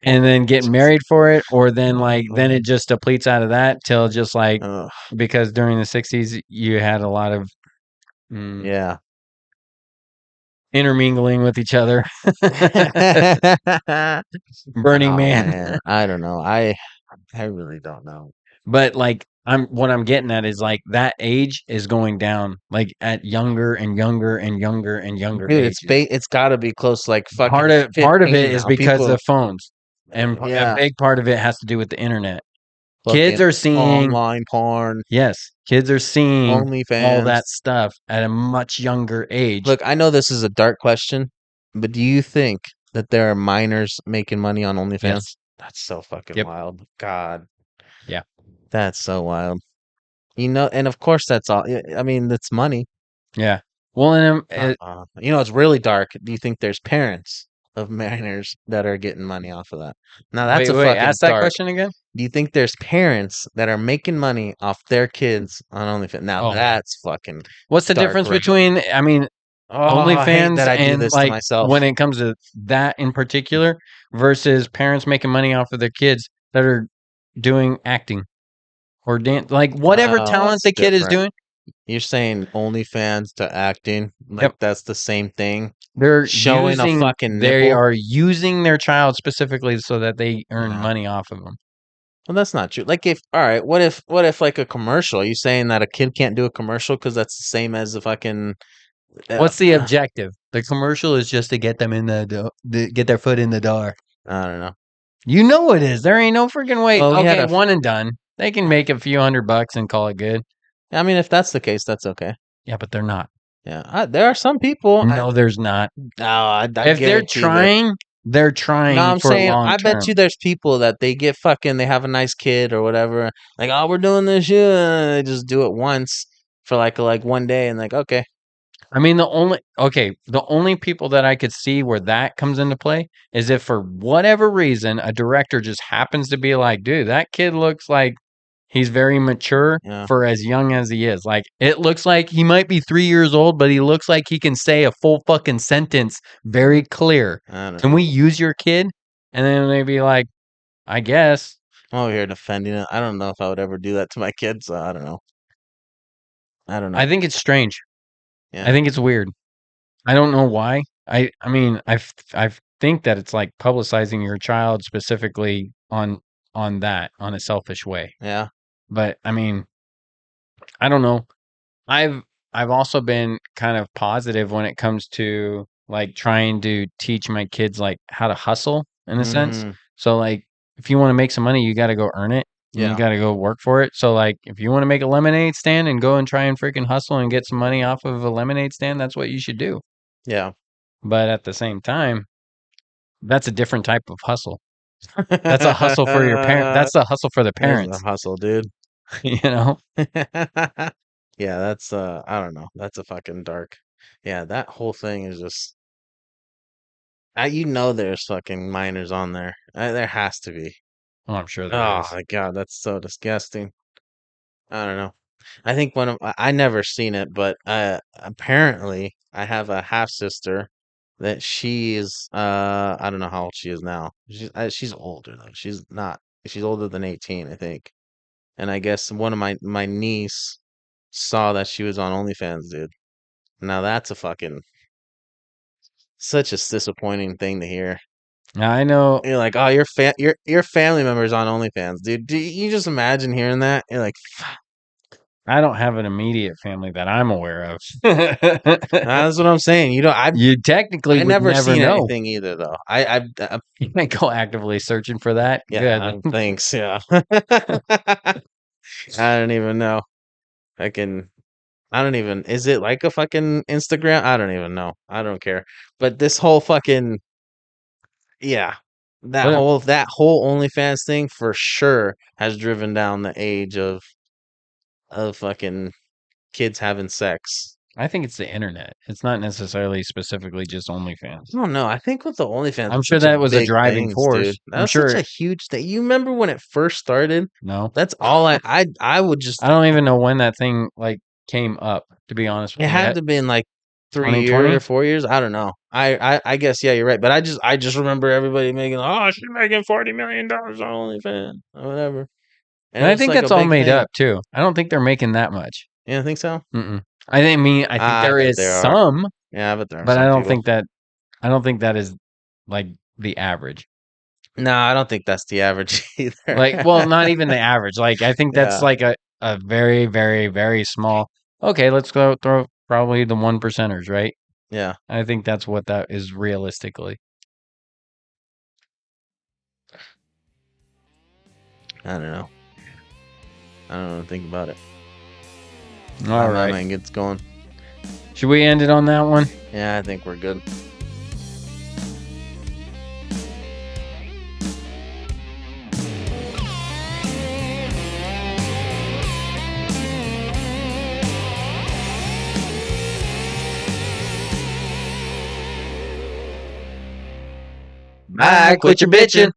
and then getting married for it, or then like then now? it just depletes out of that till just like Oh, because during the '60s you had a lot of mm, yeah. intermingling with each other. Burning Oh Man. man, I don't know. I really don't know. But like what I'm getting at is like that age is going down like at younger and younger and younger and younger Dude, ages. it's got to be close to like fucking Part of it 15 is now. because People of phones. and a Yeah, big part of it has to do with the internet. Kids fucking are seeing online porn, Yes, kids are seeing all OnlyFans. that stuff at a much younger age. Look, I know this is a dark question, but do you think that there are minors making money on OnlyFans? Yes. That's so fucking Yep. wild. God, Yeah. that's so wild. And of course that's all. I mean, that's money. Yeah. Well, and It's really dark. Do you think there's parents of minors that are getting money off of that? Now that's wait, a wait. fucking Ask that dark. question again. Do you think there's parents that are making money off their kids on OnlyFans? Now Oh, that's fucking what's the dark, difference right? between? I mean, Oh, I hate OnlyFans that I do and this to like myself. when it comes to that in particular versus parents making money off of their kids that are doing acting or dance, like whatever Oh, talent that's the kid is different. doing. You're saying OnlyFans to acting, like Yep. that's the same thing. Showing a fucking They nipple. are using their child specifically so that they earn Yeah. money off of them. Well, that's not true. Like, if all right, what if like a commercial? Are you saying that a kid can't do a commercial because that's the same as a fucking? Uh, What's the objective? The commercial is just to get them in get their foot in the door. I don't know. You know it is. There ain't no freaking way. Well, we had Okay, a. one and done. They can make a few $100 and call it good. I mean, if that's the case, that's okay. Yeah, but they're not. Yeah, there are some people. No, there's not. No, I If guarantee that. they're No, trying I'm for saying long I bet term. you there's people that they get fucking. They have a nice kid or whatever. Like, oh, we're doing this. Yeah, they just do it once for like one day and like, okay. I mean, the only people that I could see where that comes into play is if for whatever reason a director just happens to be like, dude, that kid looks like he's very mature Yeah, for as young as he is. Like it looks like he might be 3 years old, but he looks like he can say a full fucking sentence very clear. I don't Can know. we use your kid? And then they'd be like, I guess. I'm over here defending it. I don't know if I would ever do that to my kids. So I don't know. I don't know. I think it's strange. I Yeah, think it's weird. I don't know why. I mean, I think that it's like publicizing your child specifically on a selfish way. yeah. But I mean, I don't know. I've I've also been kind of positive when it comes to like trying to teach my kids like how to hustle in a sense. Mm-hmm. So like if you want to make some money, you got to go earn it and you Yeah, got to go work for it. So like if you want to make a lemonade stand and go and try and freaking hustle and get some money off of a lemonade stand, that's what you should do. yeah. But at the same time, that's a different type of hustle. That's a hustle for your parent. That's a hustle for the There's a parents, hustle, dude. you know? Yeah, that's I don't know. That's a fucking dark. Yeah, that whole thing is just there's fucking minors on there. There has to be. Oh, I'm sure there Oh is. my god, that's so disgusting. I don't know. I think I never seen it, but apparently I have a half sister that she's I don't know how old she is now. She's older though. She's older than 18, I think. And I guess one of my niece saw that she was on OnlyFans, dude. Now that's a fucking such a disappointing thing to hear. Now, I know You're like, oh, your family member's on OnlyFans, dude. Do you just imagine hearing that? You're like, I don't have an immediate family that I'm aware of. that's what I'm saying. You technically I would never never seen know. anything either, though. You might go actively searching for that. Yeah, Good. thanks. Yeah, I don't even know. I can. I don't even. Is it like a fucking Instagram? I don't even know. I don't care. But this whole fucking yeah, What that whole OnlyFans thing for sure has driven down the age of fucking kids having sex. I think it's the internet. It's not necessarily specifically just OnlyFans. I don't know. I think with the OnlyFans, I'm it's sure such a that was a big driving things, dude. force. That I'm was such sure a huge thing. You remember when it first started? no. That's all I would just. I don't even know when that thing like came up, to be honest It with you. had to been like 3 years 2020? or 4 years. I don't know. I guess yeah, you're right. But I just remember everybody making she's making $40 million on OnlyFans or whatever, and And it I was think like a that's all big made thing. up too. I don't think they're making that much. You don't think so? Mm-mm. I think I there bet is there are. some, Yeah, I bet there are but some people. I don't think that is like the average. No, I don't think that's the average either. Like, well, not even the average. Like, I think that's Yeah, like a very, very, very small. Okay, let's go throw probably the one percenters, right? yeah. I think that's what that is realistically. I don't know. I don't know. Think about it. All My right. mind gets going. Should we end it on that one? Yeah, I think we're good. Bye. Quit your bitching.